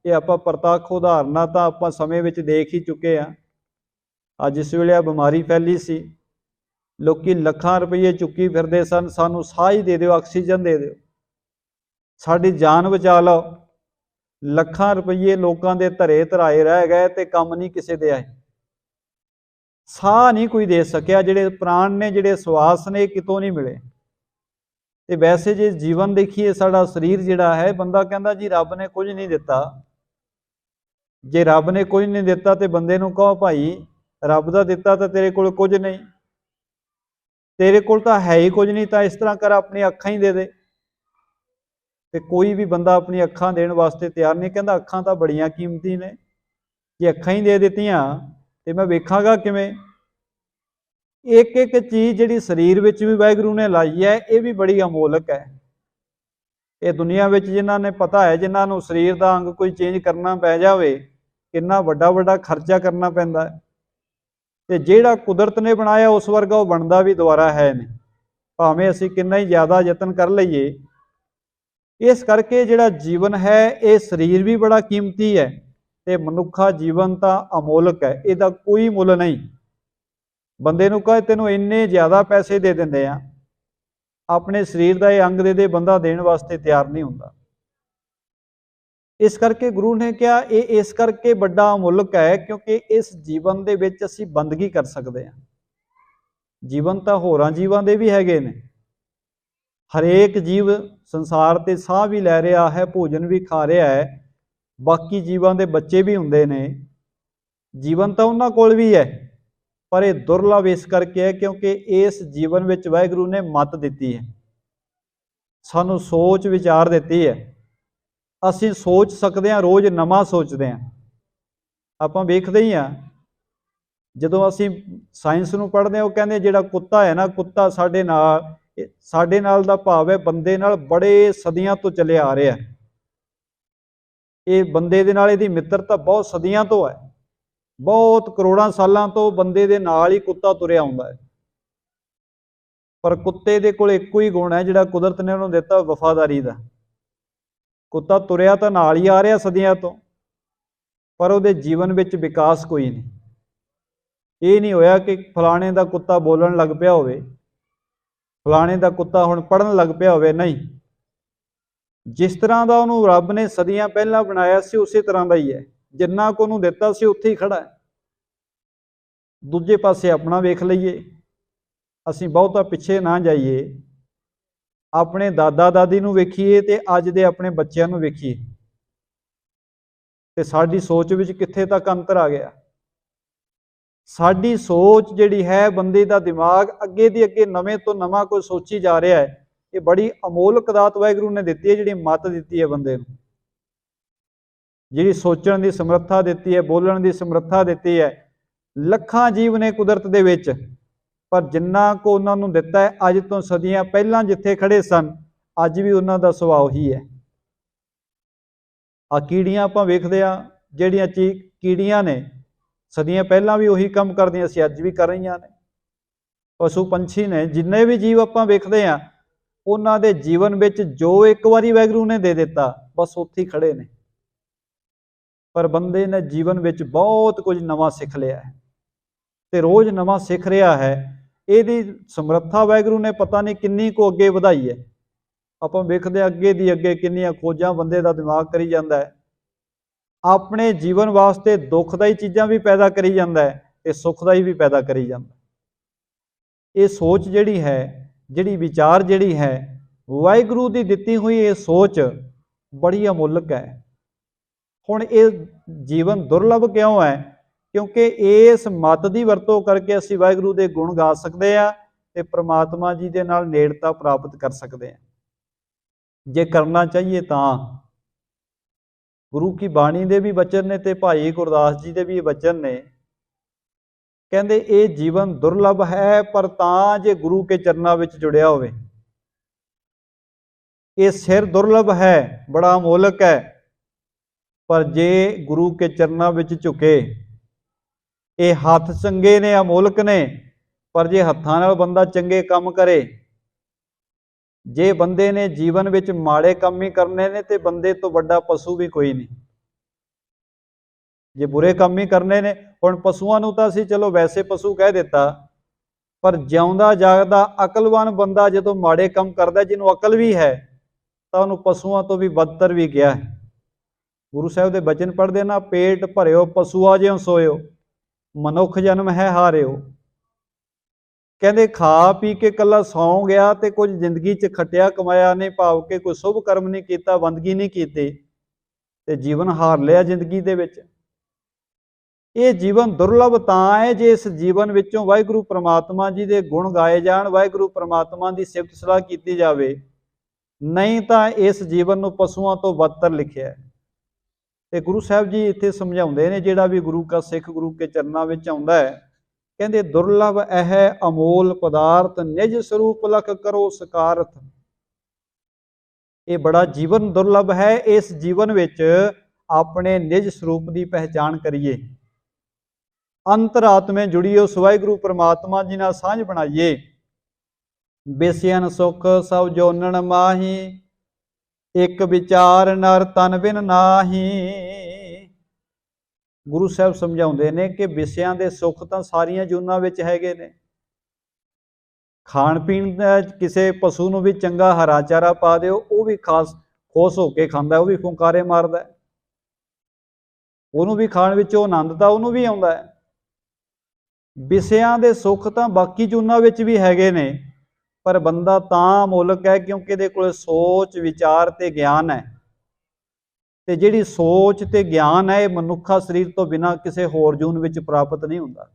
ਇਹ ਆਪਾਂ ਪ੍ਰਤੱਖ ਉਦਾਹਰਨਾਂ ਤਾਂ ਆਪਾਂ ਸਮੇਂ ਵਿੱਚ ਦੇਖ ਹੀ ਚੁੱਕੇ ਹਾਂ। ਅੱਜ ਜਿਸ ਵੇਲੇ ਆ ਬਿਮਾਰੀ ਫੈਲੀ ਸੀ, ਲੋਕੀ ਲੱਖਾਂ ਰੁਪਏ ਚੁੱਕੀ ਫਿਰਦੇ ਸਨ, ਸਾਨੂੰ ਸਾਹ ਹੀ ਦੇ ਦਿਓ, ਆਕਸੀਜਨ ਦੇ ਦਿਓ, ਸਾਡੀ ਜਾਨ ਬਚਾ ਲਓ। ਲੱਖਾਂ ਰੁਪਏ ਲੋਕਾਂ ਦੇ ਧਰੇ ਧਰਾਏ ਰਹਿ ਗਏ ਤੇ ਕੰਮ ਨਹੀਂ ਕਿਸੇ ਦੇ ਆਏ। ਸਾਹ ਨਹੀਂ ਕੋਈ ਦੇ ਸਕਿਆ। ਜਿਹੜੇ ਪ੍ਰਾਣ ਨੇ, ਜਿਹੜੇ ਸਵਾਸ ਨੇ, ਕਿਤੋਂ ਨਹੀਂ ਮਿਲੇ। ਤੇ ਵੈਸੇ ਜੇ ਜੀਵਨ ਦੇਖੀਏ, ਸਾਡਾ ਸਰੀਰ ਜਿਹੜਾ ਹੈ, ਬੰਦਾ ਕਹਿੰਦਾ ਜੀ ਰੱਬ ਨੇ ਕੁਝ ਨਹੀਂ ਦਿੱਤਾ। ਜੇ ਰੱਬ ਨੇ ਕੁਝ ਨਹੀਂ ਦਿੱਤਾ ਤੇ ਬੰਦੇ ਨੂੰ ਕਹੋ ਭਾਈ ਰੱਬ ਦਾ ਦਿੱਤਾ ਤਾਂ ਤੇਰੇ ਕੋਲ ਕੁਝ ਨਹੀਂ, ਤੇਰੇ ਕੋਲ ਤਾਂ ਹੈ ਹੀ ਕੁਝ ਨਹੀਂ, ਤਾਂ ਇਸ ਤਰ੍ਹਾਂ ਕਰ ਆਪਣੀ ਅੱਖਾਂ ਹੀ ਦੇ ਦੇ। ਤੇ ਕੋਈ ਵੀ ਬੰਦਾ ਆਪਣੀ ਅੱਖਾਂ ਦੇਣ ਵਾਸਤੇ ਤਿਆਰ ਨਹੀਂ, ਕਹਿੰਦਾ ਅੱਖਾਂ ਤਾਂ ਬੜੀਆਂ ਕੀਮਤੀ ਨੇ, ਜੇ ਅੱਖਾਂ ਹੀ ਦੇ ਦਿੱਤੀਆਂ ਤੇ ਮੈਂ ਵੇਖਾਂਗਾ ਕਿਵੇਂ। ਇੱਕ ਇੱਕ ਚੀਜ਼ ਜਿਹੜੀ ਸਰੀਰ ਵਿੱਚ ਵੀ ਵਾਹਿਗੁਰੂ ਨੇ ਲਾਈ ਹੈ, ਇਹ ਵੀ ਬੜੀ ਅਮੋਲਕ ਹੈ। ਇਹ ਦੁਨੀਆ ਵਿੱਚ ਜਿਨ੍ਹਾਂ ਨੇ ਪਤਾ ਹੈ, ਜਿਨ੍ਹਾਂ ਨੂੰ ਸਰੀਰ ਦਾ ਅੰਗ ਕੋਈ ਚੇਂਜ ਕਰਨਾ ਪੈ ਜਾਵੇ, ਕਿੰਨਾ ਵੱਡਾ ਵੱਡਾ ਖਰਚਾ ਕਰਨਾ ਪੈਂਦਾ ਹੈ। ਤੇ ਜਿਹੜਾ ਕੁਦਰਤ ਨੇ ਬਣਾਇਆ ਉਸ ਵਰਗਾ ਉਹ ਬਣਦਾ ਵੀ ਦੁਬਾਰਾ ਹੈ ਨਹੀਂ, ਭਾਵੇਂ ਅਸੀਂ ਕਿੰਨਾ ਹੀ ਜ਼ਿਆਦਾ ਯਤਨ ਕਰ ਲਈਏ। ਇਸ ਕਰਕੇ ਜਿਹੜਾ ਜੀਵਨ ਹੈ, ਇਹ ਸਰੀਰ ਵੀ ਬੜਾ ਕੀਮਤੀ ਹੈ ਤੇ ਮਨੁੱਖਾ ਜੀਵਨ ਤਾਂ ਅਮੋਲਕ ਹੈ, ਇਹਦਾ ਕੋਈ ਮੁੱਲ ਨਹੀਂ। ਬੰਦੇ ਨੂੰ ਕਹੇ ਤੈਨੂੰ ਇੰਨੇ ਜ਼ਿਆਦਾ ਪੈਸੇ ਦੇ ਦਿੰਦੇ ਆ, ਆਪਣੇ ਸਰੀਰ ਦਾ ਇਹ ਅੰਗ ਦੇ ਦੇ, ਬੰਦਾ ਦੇਣ ਵਾਸਤੇ ਤਿਆਰ ਨਹੀਂ ਹੁੰਦਾ। ਇਸ ਕਰਕੇ ਗੁਰੂ ਨੇ ਕਿਹਾ ਇਹ ਇਸ ਕਰਕੇ ਵੱਡਾ ਅਮੁੱਲਕ ਹੈ ਕਿਉਂਕਿ ਇਸ ਜੀਵਨ ਦੇ ਵਿੱਚ ਅਸੀਂ ਬੰਦਗੀ ਕਰ ਸਕਦੇ ਹਾਂ। ਜੀਵਨ ਤਾਂ ਹੋਰਾਂ ਜੀਵਾਂ ਦੇ ਵੀ ਹੈਗੇ ਨੇ। ਹਰੇਕ ਜੀਵ ਸੰਸਾਰ ਤੇ ਸਾਹ ਵੀ ਲੈ ਰਿਹਾ ਹੈ, ਭੋਜਨ ਵੀ ਖਾ ਰਿਹਾ ਹੈ, ਬਾਕੀ ਜੀਵਾਂ ਦੇ ਬੱਚੇ ਵੀ ਹੁੰਦੇ ਨੇ। ਜੀਵਨ ਤਾਂ ਉਹਨਾਂ ਕੋਲ ਵੀ ਹੈ, ਪਰ ਇਹ ਦੁਰਲਭ ਇਸ ਕਰਕੇ ਹੈ ਕਿਉਂਕਿ ਇਸ ਜੀਵਨ ਵਿੱਚ ਵਾਹਿਗੁਰੂ ਨੇ ਮੱਤ ਦਿੱਤੀ ਹੈ, ਸਾਨੂੰ ਸੋਚ ਵਿਚਾਰ ਦਿੱਤੀ ਹੈ। ਅਸੀਂ ਸੋਚ ਸਕਦੇ ਹਾਂ, ਰੋਜ਼ ਨਵਾਂ ਸੋਚਦੇ ਹਾਂ। ਆਪਾਂ ਵੇਖਦੇ ਹੀ ਹਾਂ, ਜਦੋਂ ਅਸੀਂ ਸਾਇੰਸ ਨੂੰ ਪੜ੍ਹਦੇ ਹਾਂ, ਉਹ ਕਹਿੰਦੇ ਜਿਹੜਾ ਕੁੱਤਾ ਹੈ ਨਾ, ਕੁੱਤਾ ਸਾਡੇ ਨਾਲ ਦਾ ਭਾਵ ਹੈ ਬੰਦੇ ਨਾਲ ਬੜੇ ਸਦੀਆਂ ਤੋਂ ਚੱਲਿਆ ਆ ਰਿਹਾ। ਇਹ ਬੰਦੇ ਦੇ ਨਾਲ ਇਹਦੀ ਮਿੱਤਰਤਾ ਬਹੁਤ ਸਦੀਆਂ ਤੋਂ ਹੈ, ਬਹੁਤ ਕਰੋੜਾਂ ਸਾਲਾਂ ਤੋਂ ਬੰਦੇ ਦੇ ਨਾਲ ਹੀ ਕੁੱਤਾ ਤੁਰਿਆ ਆਉਂਦਾ ਹੈ। ਪਰ ਕੁੱਤੇ ਦੇ ਕੋਲ ਇੱਕੋ ਹੀ ਗੁਣ ਹੈ ਜਿਹੜਾ ਕੁਦਰਤ ਨੇ ਉਹਨੂੰ ਦਿੱਤਾ, ਵਫਾਦਾਰੀ ਦਾ। ਕੁੱਤਾ ਤੁਰਿਆ ਤਾਂ ਨਾਲ ਹੀ ਆ ਰਿਹਾ ਸਦੀਆਂ ਤੋਂ, ਪਰ ਉਹਦੇ ਜੀਵਨ ਵਿੱਚ ਵਿਕਾਸ ਕੋਈ ਨਹੀਂ। ਇਹ ਨਹੀਂ ਹੋਇਆ ਕਿ ਫਲਾਣੇ ਦਾ ਕੁੱਤਾ ਬੋਲਣ ਲੱਗ ਪਿਆ ਹੋਵੇ, ਫਲਾਣੇ ਦਾ ਕੁੱਤਾ ਹੁਣ ਪੜ੍ਹਨ ਲੱਗ ਪਿਆ ਹੋਵੇ। ਨਹੀਂ, ਜਿਸ ਤਰ੍ਹਾਂ ਦਾ ਉਹਨੂੰ ਰੱਬ ਨੇ ਸਦੀਆਂ ਪਹਿਲਾਂ ਬਣਾਇਆ ਸੀ ਉਸੇ ਤਰ੍ਹਾਂ ਦਾ ਹੀ ਹੈ। ਜਿੰਨਾ ਕੁ ਉਹਨੂੰ ਦਿੱਤਾ ਸੀ ਉੱਥੇ ਹੀ ਖੜਾ ਹੈ। ਦੂਜੇ ਪਾਸੇ ਆਪਣਾ ਵੇਖ ਲਈਏ, ਅਸੀਂ ਬਹੁਤਾ ਪਿੱਛੇ ਨਾ ਜਾਈਏ, ਆਪਣੇ ਦਾਦਾ ਦਾਦੀ ਨੂੰ ਵੇਖੀਏ ਤੇ ਅੱਜ ਦੇ ਆਪਣੇ ਬੱਚਿਆਂ ਨੂੰ ਵੇਖੀਏ, ਤੇ ਸਾਡੀ ਸੋਚ ਵਿੱਚ ਕਿੱਥੇ ਤੱਕ ਅੰਤਰ ਆ ਗਿਆ। ਸਾਡੀ ਸੋਚ ਜਿਹੜੀ ਹੈ, ਬੰਦੇ ਦਾ ਦਿਮਾਗ ਅੱਗੇ ਦੀ ਅੱਗੇ ਨਵੇਂ ਤੋਂ ਨਵਾਂ ਕੋਈ ਸੋਚੀ ਜਾ ਰਿਹਾ ਹੈ। ਇਹ ਬੜੀ ਅਮੋਲਕ ਦਾਤ ਵਾਹਿਗੁਰੂ ਨੇ ਦਿੱਤੀ ਹੈ, ਜਿਹੜੀ ਮੱਤ ਦਿੱਤੀ ਹੈ ਬੰਦੇ ਨੂੰ, ਜਿਹੜੀ ਸੋਚਣ ਦੀ ਸਮਰੱਥਾ ਦਿੱਤੀ ਹੈ, ਬੋਲਣ ਦੀ ਸਮਰੱਥਾ ਦਿੱਤੀ ਹੈ। ਲੱਖਾਂ ਜੀਵ ਨੇ ਕੁਦਰਤ ਦੇ ਵਿੱਚ, ਪਰ ਜਿੰਨਾ ਕੁ ਉਹਨਾਂ ਨੂੰ ਦਿੱਤਾ ਹੈ, ਅੱਜ ਤੋਂ ਸਦੀਆਂ ਪਹਿਲਾਂ ਜਿੱਥੇ ਖੜੇ ਸਨ, ਅੱਜ ਵੀ ਉਹਨਾਂ ਦਾ ਸੁਭਾਅ ਹੀ ਹੈ। ਆ ਕੀੜੀਆਂ ਆਪਾਂ ਵੇਖਦੇ ਹਾਂ, ਜਿਹੜੀਆਂ ਕੀੜੀਆਂ ਨੇ, ਸਦੀਆਂ ਪਹਿਲਾਂ ਵੀ ਉਹੀ ਕੰਮ ਕਰਦੀਆਂ ਸੀ, ਅੱਜ ਵੀ ਕਰ ਰਹੀਆਂ ਨੇ। ਪਸ਼ੂ ਪੰਛੀ ਨੇ, ਜਿੰਨੇ ਵੀ ਜੀਵ ਆਪਾਂ ਵੇਖਦੇ ਹਾਂ, ਉਹਨਾਂ ਦੇ ਜੀਵਨ ਵਿੱਚ ਜੋ ਇੱਕ ਵਾਰੀ ਵਾਹਿਗੁਰੂ ਨੇ ਦੇ ਦਿੱਤਾ, ਬਸ ਉੱਥੇ ਹੀ ਖੜੇ ਨੇ। ਪਰ ਬੰਦੇ ਨੇ ਜੀਵਨ ਵਿੱਚ ਬਹੁਤ ਕੁਝ ਨਵਾਂ ਸਿੱਖ ਲਿਆ ਹੈ ਤੇ ਰੋਜ਼ ਨਵਾਂ ਸਿੱਖ ਰਿਹਾ ਹੈ। ਇਹਦੀ ਸਮਰੱਥਾ ਵਾਹਿਗੁਰੂ ਨੇ ਪਤਾ ਨਹੀਂ ਕਿੰਨੀ ਕੁ ਅੱਗੇ ਵਧਾਈ ਹੈ। ਆਪਾਂ ਵੇਖਦੇ ਹਾਂ ਅੱਗੇ ਦੀ ਅੱਗੇ ਕਿੰਨੀਆਂ ਖੋਜਾਂ ਬੰਦੇ ਦਾ ਦਿਮਾਗ ਕਰੀ ਜਾਂਦਾ ਹੈ। ਆਪਣੇ ਜੀਵਨ ਵਾਸਤੇ ਦੁੱਖਦਾਈ ਚੀਜ਼ਾਂ ਵੀ ਪੈਦਾ ਕਰੀ ਜਾਂਦਾ ਹੈ ਤੇ ਸੁਖਦਾਈ ਵੀ ਪੈਦਾ ਕਰੀ ਜਾਂਦਾ। ਇਹ ਸੋਚ ਜਿਹੜੀ ਹੈ, ਜਿਹੜੀ ਵਿਚਾਰ ਜਿਹੜੀ ਹੈ, ਵਾਹਿਗੁਰੂ ਦੀ ਦਿੱਤੀ ਹੋਈ ਇਹ ਸੋਚ ਬੜੀ ਅਮੁੱਲਕ ਹੈ। ਹੁਣ ਇਹ ਜੀਵਨ ਦੁਰਲਭ ਕਿਉਂ ਹੈ? ਕਿਉਂਕਿ ਇਸ ਮੱਤ ਦੀ ਵਰਤੋਂ ਕਰਕੇ ਅਸੀਂ ਵਾਹਿਗੁਰੂ ਦੇ ਗੁਣ ਗਾ ਸਕਦੇ ਹਾਂ ਤੇ ਪ੍ਰਮਾਤਮਾ ਜੀ ਦੇ ਨਾਲ ਨੇੜਤਾ ਪ੍ਰਾਪਤ ਕਰ ਸਕਦੇ ਹਾਂ, ਜੇ ਕਰਨਾ ਚਾਹੀਏ ਤਾਂ। ਗੁਰੂ ਕੀ ਬਾਣੀ ਦੇ ਵੀ ਬਚਨ ਨੇ ਤੇ ਭਾਈ ਗੁਰਦਾਸ ਜੀ ਦੇ ਵੀ ਬਚਨ ਨੇ। ਕਹਿੰਦੇ ਇਹ ਜੀਵਨ ਦੁਰਲਭ ਹੈ, ਪਰ ਤਾਂ ਜੇ ਗੁਰੂ ਕੇ ਚਰਨਾਂ ਵਿੱਚ ਜੁੜਿਆ ਹੋਵੇ। ये सिर दुर्लभ है, बड़ा अमोलक है, पर जे गुरु के चरणों विच झुके, ये हथ चंगे ने, अमोलक ने, पर जे हत्थां नाल बंदा चंगे काम करे, जे बंदे ने जीवन विच माड़े काम ही करने ने ते बंदे तो वड्डा पशु भी कोई नहीं। जे बुरे काम ही करने ने, हुण पशुआं नूं तां असीं चलो वैसे पशु कह दिता, पर जिउंदा जागदा अकलवान बंदा जदों माड़े काम करदा, जिन्हों अकल भी है, तो उन्होंने पशुओं तो भी बदतर भी गया है। गुरु साहब के बचन पढ़ते ना, पेट भरियो पशुआ ज्यों सोयो, मनुख जन्म है हारियो। कहते खा पी के कला सौ गया तो कुछ जिंदगी च खटिया कमाया नहीं, भाव के कोई शुभ कर्म नहीं किया, बंदगी नहीं की, ते जीवन हार लिया जिंदगी दे विच। ये जीवन दुर्लभ तां है जे इस जीवन विचों वाहिगुरू परमात्मा जी के गुण गाए जाण, वाहिगुरू परमात्मा की सिफत सलाह की जाए, नहीं तो इस जीवन नूं पशुओं तो बदतर लिखिया है। ते गुरु साहब जी इत्थे समझाउंदे ने, जिहड़ा भी गुरु का सिख गुरु के चरणों विच आउंदा है, कहंदे दुर्लभ है अमोल पदार्थ, निज स्वरूप लख करो सकारथ। ये बड़ा जीवन दुर्लभ है, इस जीवन विच अपने निज स्वरूप की पहचान करिए, अंतरात्मे जुड़िए, उस वाहिगुरू परमात्मा जी नाल सांझ बनाइए। बेसियन सुख सब जोनन माही, एक विचार नर तन बिन नाही। गुरु साहब समझाउंदे ने कि विषयां दे सुख तां सारियां जूनां विच हैगे ने। खाण पीण दा किसी पशु नूं भी चंगा हरा चारा पा दिओ, वो भी खास खुश होके खांदा, वो भी फुंकारे मारदा है, ਉਹਨੂੰ भी खाण विचों आनंद तां ਉਹਨੂੰ भी आउंदा है। विषयां दे सुख तां बाकी जूनां विच भी हैगे ने, पर बंदा तां अमोलक है क्योंकि इहदे कोल सोच विचार ते ज्ञान है, ते जिहड़ी सोच ते ज्ञान है ये मनुखा शरीर तो बिना किसी होर जून विच प्राप्त नहीं हुंदा।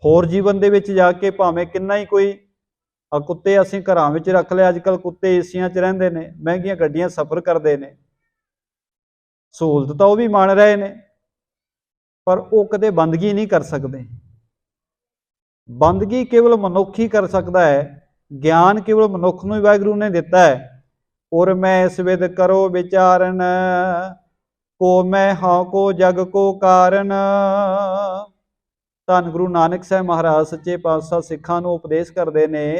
होर जीवन दे विच जाके भावें किन्ना ही कोई कुत्ते असीं घरां विच रख लिया, अजकल कुत्ते एसियां च रहिंदे ने, महंगियां गड्डियां सफर करते हैं, सहूलत तो वह भी मान रहे हैं, पर वो कदे बंदगी नहीं कर सकते। बंदगी केवल मनुख ही कर सकता है, ज्ञान केवल मनुख नूं ही वाहिगुरू ने दिता है। और मैं इस विद करो विचारन, को मैं हाँ को जग को कारण। धन गुरु नानक साहब महाराज सच्चे पातशाह सिखां नूं उपदेश करते हैं,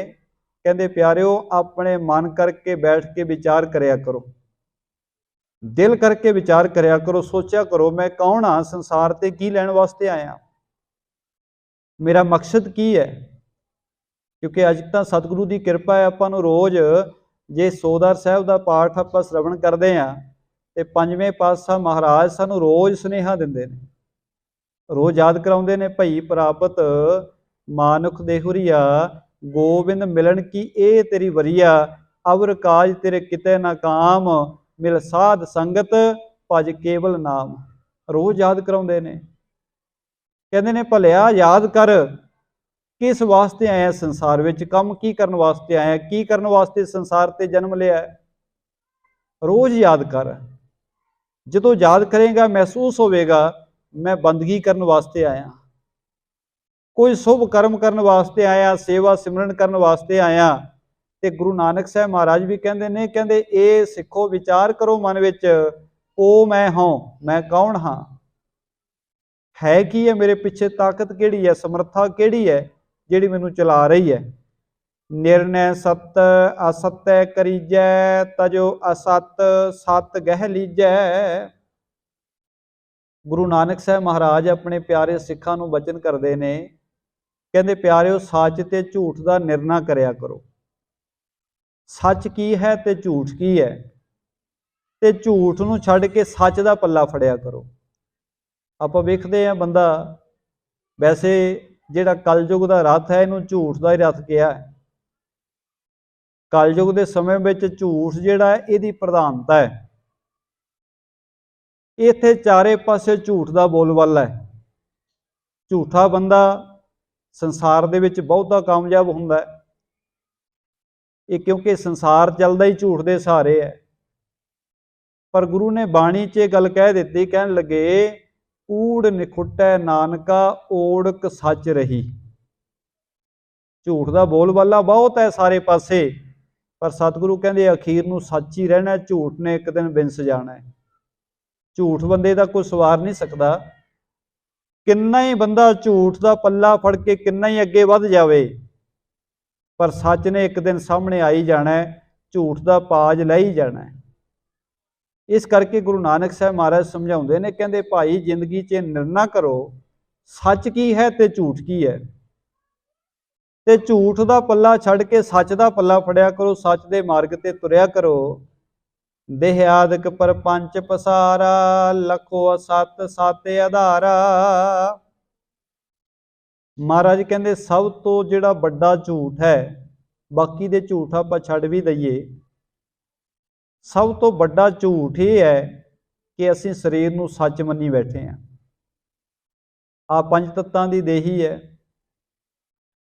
कहते प्यारिओ अपने मन करके बैठ के विचार करया करो, दिल करके विचार करया करो, सोचा करो मैं कौन हाँ, संसार ते की लैण वास्ते आया, मेरा मकसद की है। क्योंकि अज तो सतगुरु की किरपा है, आपां नूं रोज़ जे सोदार साहब का पाठ आपां श्रवण करते हैं तो पंजवें पातशाह महाराज सानूं रोज़ सुनेहा दिंदे ने, रोज़ याद कराउंदे ने, भई प्रापत मानुख देहुरिया, गोबिंद मिलन की ए तेरी वरिया, अवर काज तेरे किते ना काम, मिल साध संगत भज केवल नाम। रोज़ याद कराउंदे ने, कहते ने भलिया याद कर किस वास्ते आया संसार विच, कम की करन वास्ते आया, की करन वास्ते संसार ते जन्म लिया। रोज़ याद कर, जदों याद करेगा महसूस होवेगा मैं बंदगी करन वास्ते आया, कोई शुभ कर्म करन वास्ते आया, सेवा सिमरन करन वास्ते आया। ते गुरु नानक साहब महाराज भी कहते हैं, कहते ये सिखो विचार करो मन विच, ओ मैं हूँ, मैं कौन हाँ, है की है मेरे पिछे, ताकत केड़ी है, समर्था केड़ी है जिहड़ी मैनूं चला रही है। निर्णय सत असत्य करीजै, तजो असत सत गह लीजै। गुरु नानक साहब महाराज अपने प्यारे सिखां नूं बचन करते हैं, कहते प्यारिओ सच ते झूठ का निर्णय करया करो, सच की है ते झूठ की है, ते झूठ नूं छड्ड के सच का पल्ला फड़िया करो। आपां वेखदे हैं बंदा, वैसे जिहड़ा कलयुग का रथ है इनूं झूठ का ही रथ कहा है। कलयुग के समय में झूठ जिहड़ा है इहदी प्रधानता है, इत्थे चारे पासे झूठ का बोलबाला है। झूठा बंदा संसार दे विच बहुता कामयाब हुंदा है, ये क्योंकि संसार चलदा ही झूठ दे सहारे है। पर गुरु ने बाणी च गल कह दी, कहन लगे कूड़ निखुटै नानका ओड़क सच रही। झूठ का बोलबाला बहुत है सारे पासे, पर सतगुरु कहते अखीर नूं सच ही रहना, झूठ ने एक दिन विंस जाना है। झूठ बंदे दा कोई सवार नहीं सकता। किन्ना ही बंदा झूठ का पल्ला फड़ के किन्ना ही अगे वध जावे, पर सच ने एक दिन सामने आ ही जाना है, झूठ का पाज लै ही जाना है। इस करके गुरु नानक साहब महाराज समझाते हैं, कहते भाई जिंदगी च निर्णय करो सच की है ते झूठ की है, ते झूठ का पल्ला छड़ के सच का पल्ला फड़िया करो, सच के मार्ग ते तुरया करो। देह आदਿਕ परपंच पसारा, लखो असत सत आधारा। महाराज कहते सब तो जिहड़ा बड़ा झूठ है, बाकी दे झूठ आपां छड्ड भी दईए, सब तो बड़ा झूठ ये है कि असीं शरीर नूं सच मन्नी बैठे हैं। आ पंज तत्तां दी देही है,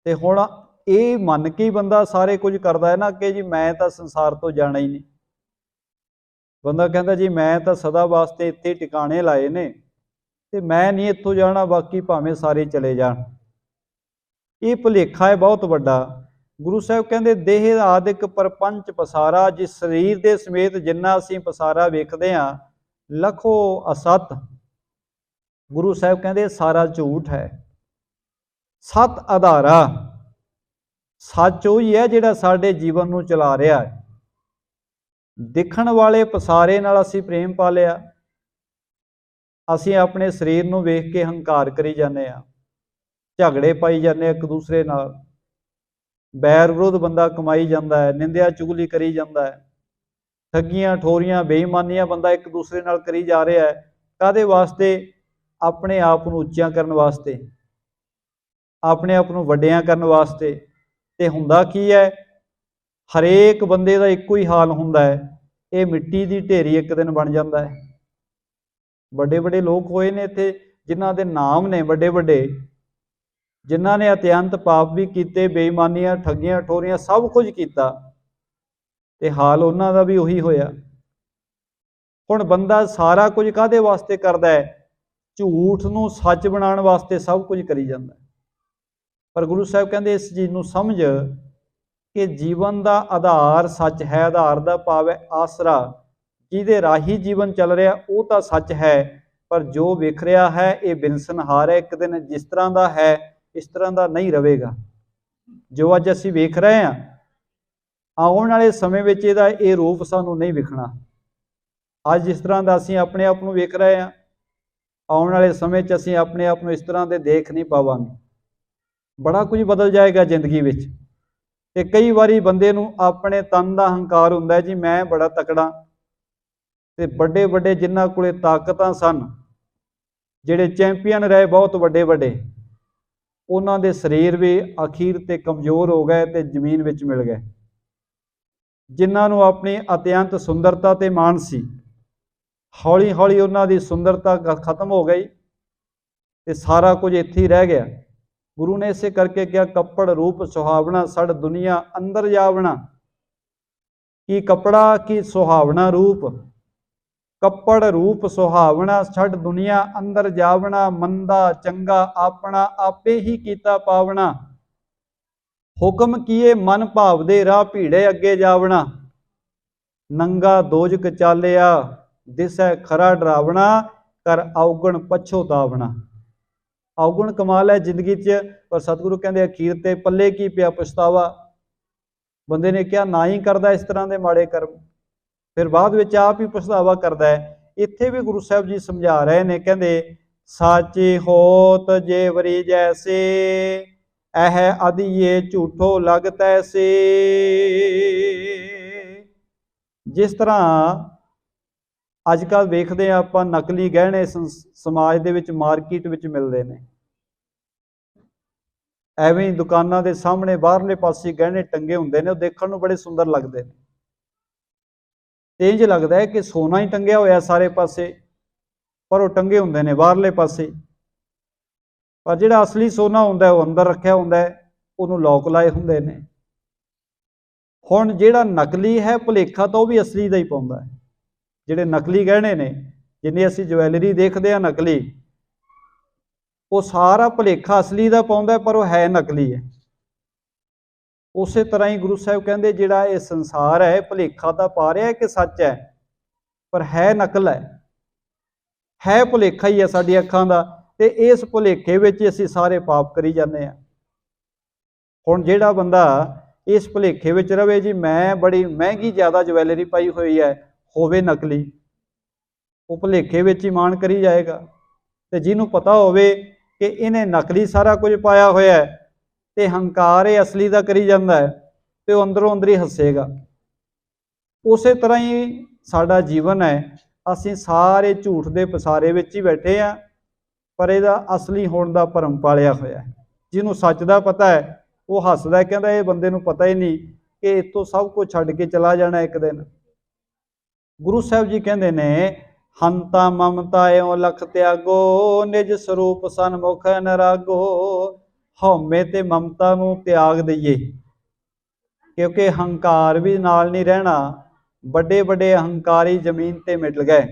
ते हुण ये मन के ही बंदा सारे कुछ करता है ना कि जी मैं तो संसार तो जाना ही नहीं। बंदा कहता जी मैं तो सदा वास्ते इत्थे टिकाणे लाए ने, ते मैं नहीं इत्थों जाना, बाकी भावें सारे चले जाण। ये भुलेखा है बहुत वड्डा। गुरु साहब कहते देह आदिक परपंच पसारा, जिस शरीर के समेत जिन्ना असीं पसारा वेखदे हां, लखो असत। गुरु साहब कहते सारा झूठ है। सत आधारा, सच वही है जिहड़ा साडे जीवन नूं चला रहा है। दिखण वाले पसारे नाल असीं प्रेम पा लिया, असीं अपने शरीर नूं वेख के हंकार करी जाने आ, झगड़े पाई जाने एक दूसरे नाल, बैर विरोध बंदा कमाई जाता है, निंदिया चुगली करी जाता है, ठगियां ठोरियां बेईमानियां बंदा एक दूसरे नाल करी जा रहा है। काहदे वास्ते? अपने आप नूं उच्चा करन वास्ते, अपने आप नूं वड्डियां करन वास्ते। ते हुंदा की है, हरेक बंदे दा इक्को ही हाल हुंदा है, ये मिट्टी दी ढेरी एक दिन बन जाता है। बड़े बड़े लोग होए ने इत्थे जिन्हां दे नाम ने बड़े बड़े, जिन्हां ने अत्यंत पाप भी कीते, बेईमानियां ठगियां ठोरियां सब कुछ कीता, ते हाल उन्हां दा भी उही होया। हुण बंदा सारा कुछ काहदे वास्ते करदा है? झूठ नूं सच बनाउण वास्ते सब कुछ करी जांदा है। पर गुरु साहब कहंदे इस चीज़ नूं समझ कि जीवन का आधार सच है। आधार का भाव है आसरा, जिहदे राही जीवन चल रहा वो तो सच है, पर जो विख रहा है ये बिनसनहार है, एक दिन जिस तरह का है इस तरह का नहीं रहेगा। जो अज असीं वेख रहे हैं, आउण वाले समय विच इहदा ये रूप सानूं नहीं विखना। अज जिस तरह का असीं अपने आप नूं वेख रहे हैं, आउण वाले समय च असीं अपने आप नूं इस तरह के देख नहीं पावांगे। बड़ा कुछ बदल जाएगा जिंदगी विच। ते कई बारी बंदे नूं अपने तन का हंकार हुंदा है जी मैं बड़ा तकड़ा, ते बड़े बड़े जिन्हां कोले ताकतां सन, जिहड़े चैंपीयन रहे बहुत वड्डे वड्डे, उन्हां दे शरीर भी अखीर ते कमज़ोर हो गए ते जमीन विच मिल गए। जिन्हां नूं अपनी अत्यंत सुंदरता ते माण सी, हौली हौली उन्हां दी सुंदरता खत्म हो गई ते सारा कुछ इत्थे ही रह गया। गुरु ने इसे करके क्या कपड़ रूप सुहावना सड़ दुनिया अंदर जावना। की कपड़ा की सुहावना रूप, कपड़ रूप सुहावना छड़ दुनिया अंदर जावना। मंदा चंगा अपना आपे ही कीता पावना। हुक्म किए मन भाव दे राह भीड़े अगे जावना। नंगा दोजक चालिया दिसै खरा डरावना। कर अवगण पछोतावना। अवगुण कमाल है जिंदगी च, पर सतगुरु कहते अखीर ते पल्ले की पिया पछतावा। बंदे ने क्या ना ही करता इस तरह के माड़े कर्म, फिर बाद में आप ही पछतावा करता है। इत्थे भी गुरु साहब जी समझा रहे हैं, कहते साचे होत जेवरी जैसे, एह अदिये झूठो लग तैसे। जिस तरह अजकल वेखते हैं आप नकली गहने समाज दे विच मार्केट विच मिलते हैं, एवें ही दुकानों के सामने बाहरले पासे गहने टंगे होंगे ने, देखने में बड़े सुंदर लगते हैं। इंज लगता है कि सोना ही टंगिया होया सारे पासे, पर वो टंगे होंगे ने बाहरले पासे। पर जिहड़ा असली सोना होंदा है वो अंदर रखिया होंदा है, उहनूं लॉक लाए होंदे ने। हुण जिहड़ा नकली है भुलेखा तो वह भी असली का ही पाउंदा है। जिहड़े नकली गहने ने, जिन्नी असीं ज्वैलरी देखते हैं नकली, वो सारा भुलेखा असली का पाउंदा है, पर वह है नकली है। ਉਸੇ ਤਰ੍ਹਾਂ ਹੀ ਗੁਰੂ ਸਾਹਿਬ ਕਹਿੰਦੇ ਜਿਹੜਾ ਇਹ ਸੰਸਾਰ ਹੈ ਭੁਲੇਖਾ ਤਾਂ ਪਾ ਰਿਹਾ ਕਿ ਸੱਚ ਹੈ, ਪਰ ਹੈ ਨਕਲ ਹੈ ਭੁਲੇਖਾ ਹੀ ਹੈ ਸਾਡੀ ਅੱਖਾਂ ਦਾ। ਤੇ ਇਸ ਭੁਲੇਖੇ ਵਿੱਚ ਅਸੀਂ ਸਾਰੇ ਪਾਪ ਕਰੀ ਜਾਂਦੇ ਹਾਂ। ਹੁਣ ਜਿਹੜਾ ਬੰਦਾ ਇਸ ਭੁਲੇਖੇ ਵਿੱਚ ਰਵੇ ਜੀ ਮੈਂ ਬੜੀ ਮਹਿੰਗੀ ਜ਼ਿਆਦਾ ਜਵੈਲਰੀ ਪਾਈ ਹੋਈ ਹੈ, ਹੋਵੇ ਨਕਲੀ, ਉਹ ਭੁਲੇਖੇ ਵਿੱਚ ਹੀ ਮਾਣ ਕਰੀ ਜਾਏਗਾ। ਤੇ ਜਿਹਨੂੰ ਪਤਾ ਹੋਵੇ ਕਿ ਇਹਨੇ ਨਕਲੀ ਸਾਰਾ ਕੁਝ ਪਾਇਆ ਹੋਇਆ ਹੈ ਤੇ ਹੰਕਾਰ ਇਹ ਅਸਲੀ ਦਾ ਕਰੀ ਜਾਂਦਾ ਹੈ, ਤੇ ਉਹ ਅੰਦਰੋਂ ਅੰਦਰ ਹੀ ਹੱਸੇਗਾ। ਉਸੇ ਤਰ੍ਹਾਂ ਹੀ ਸਾਡਾ ਜੀਵਨ ਹੈ, ਅਸੀਂ ਸਾਰੇ ਝੂਠ ਦੇ ਪਸਾਰੇ ਵਿੱਚ ਹੀ ਬੈਠੇ ਹਾਂ, ਪਰ ਇਹਦਾ ਅਸਲੀ ਹੋਣ ਦਾ ਭਰਮ ਪਾਲਿਆ ਹੋਇਆ ਹੈ। ਜਿਹਨੂੰ ਸੱਚ ਦਾ ਪਤਾ ਹੈ ਉਹ ਹੱਸਦਾ, ਕਹਿੰਦਾ ਇਹ ਬੰਦੇ ਨੂੰ ਪਤਾ ਹੀ ਨਹੀਂ ਕਿ ਇੱਥੋਂ ਸਭ ਕੁਝ ਛੱਡ ਕੇ ਚਲਾ ਜਾਣਾ ਇੱਕ ਦਿਨ। ਗੁਰੂ ਸਾਹਿਬ ਜੀ ਕਹਿੰਦੇ ਨੇ ਹੰਤਾ ਮਮਤਾ ਏਉ ਲਖ ਤਿਆਗੋ, ਨਿਜ ਸਰੂਪ ਸਨਮੁਖ ਨਰਾਗੋ। ਹਉਮੈ ਤੇ ਮਮਤਾ ਨੂੰ ਤਿਆਗ ਦਈਏ, ਕਿਉਂਕਿ ਹੰਕਾਰ ਵੀ ਨਾਲ ਨਹੀਂ ਰਹਿਣਾ। ਵੱਡੇ ਵੱਡੇ ਹੰਕਾਰੀ ਜ਼ਮੀਨ ਤੇ ਮਿਟ ਗਏ,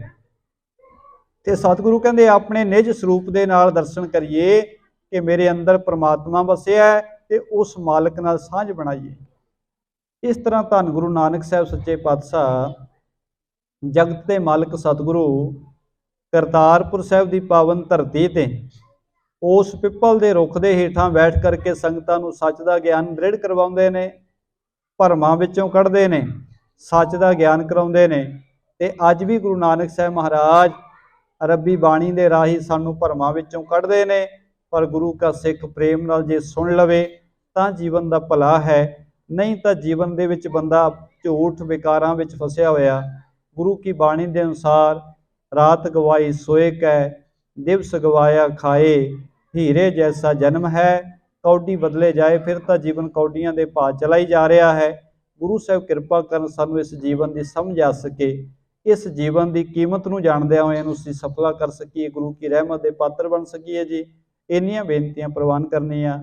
ਤੇ ਸਤਿਗੁਰੂ ਕਹਿੰਦੇ ਆਪਣੇ ਨਿਜ ਸਰੂਪ ਦੇ ਨਾਲ ਦਰਸ਼ਨ ਕਰੀਏ ਕਿ ਮੇਰੇ ਅੰਦਰ ਪ੍ਰਮਾਤਮਾ ਵਸਿਆ ਹੈ, ਤੇ ਉਸ ਮਾਲਕ ਨਾਲ ਸਾਂਝ ਬਣਾਈਏ। ਇਸ ਤਰ੍ਹਾਂ ਧੰਨ ਗੁਰੂ ਨਾਨਕ ਸਾਹਿਬ ਸੱਚੇ ਪਾਤਸ਼ਾਹ ਜਗਤ ਦੇ ਮਾਲਕ ਸਤਿਗੁਰੂ ਕਰਤਾਰਪੁਰ ਸਾਹਿਬ ਦੀ ਪਾਵਨ ਧਰਤੀ ਤੇ ਉਸ ਪਿੱਪਲ ਦੇ ਰੁੱਖ ਦੇ ਹੇਠਾਂ ਬੈਠ ਕਰਕੇ ਸੰਗਤਾਂ ਨੂੰ ਸੱਚ ਦਾ ਗਿਆਨ ਦ੍ਰਿੜ ਕਰਵਾਉਂਦੇ ਨੇ, ਭਰਮਾਂ ਵਿੱਚੋਂ ਕੱਢਦੇ ਨੇ, ਸੱਚ ਦਾ ਗਿਆਨ ਕਰਾਉਂਦੇ ਨੇ। ਤੇ ਅੱਜ ਵੀ ਗੁਰੂ ਨਾਨਕ ਸਾਹਿਬ ਮਹਾਰਾਜ ਰੱਬੀ ਬਾਣੀ ਦੇ ਰਾਹੀਂ ਸਾਨੂੰ ਭਰਮਾਂ ਵਿੱਚੋਂ ਕੱਢਦੇ ਨੇ। ਪਰ ਗੁਰੂ ਕਾ ਸਿੱਖ ਪ੍ਰੇਮ ਨਾਲ ਜੇ ਸੁਣ ਲਵੇ ਤਾਂ ਜੀਵਨ ਦਾ ਭਲਾ ਹੈ, ਨਹੀਂ ਤਾਂ ਜੀਵਨ ਦੇ ਵਿੱਚ ਬੰਦਾ ਝੂਠ ਵਿਕਾਰਾਂ ਵਿੱਚ ਫਸਿਆ ਹੋਇਆ। ਗੁਰੂ ਕੀ ਬਾਣੀ ਦੇ ਅਨੁਸਾਰ ਰਾਤ ਗਵਾਈ ਸੋਏ ਕੈ, ਦਿਵਸ ਗਵਾਇਆ ਖਾਏ, ਹੀਰੇ ਜੈਸਾ ਜਨਮ ਹੈ, ਕੌਡੀ ਬਦਲੇ ਜਾਏ। ਫਿਰ ਤਾਂ ਜੀਵਨ ਕੌਡੀਆਂ ਦੇ ਭਾਅ ਚਲਾ ਹੀ ਜਾ ਰਿਹਾ ਹੈ। ਗੁਰੂ ਸਾਹਿਬ ਕਿਰਪਾ ਕਰਨ ਸਾਨੂੰ ਇਸ ਜੀਵਨ ਦੀ ਸਮਝ ਆ ਸਕੇ, ਇਸ ਜੀਵਨ ਦੀ ਕੀਮਤ ਨੂੰ ਜਾਣਦਿਆਂ ਹੋਇਆਂ ਨੂੰ ਅਸੀਂ ਸਫਲਾ ਕਰ ਸਕੀਏ, ਗੁਰੂ ਕੀ ਰਹਿਮਤ ਦੇ ਪਾਤਰ ਬਣ ਸਕੀਏ ਜੀ। ਇੰਨੀਆਂ ਬੇਨਤੀਆਂ ਪ੍ਰਵਾਨ ਕਰਨੀਆਂ।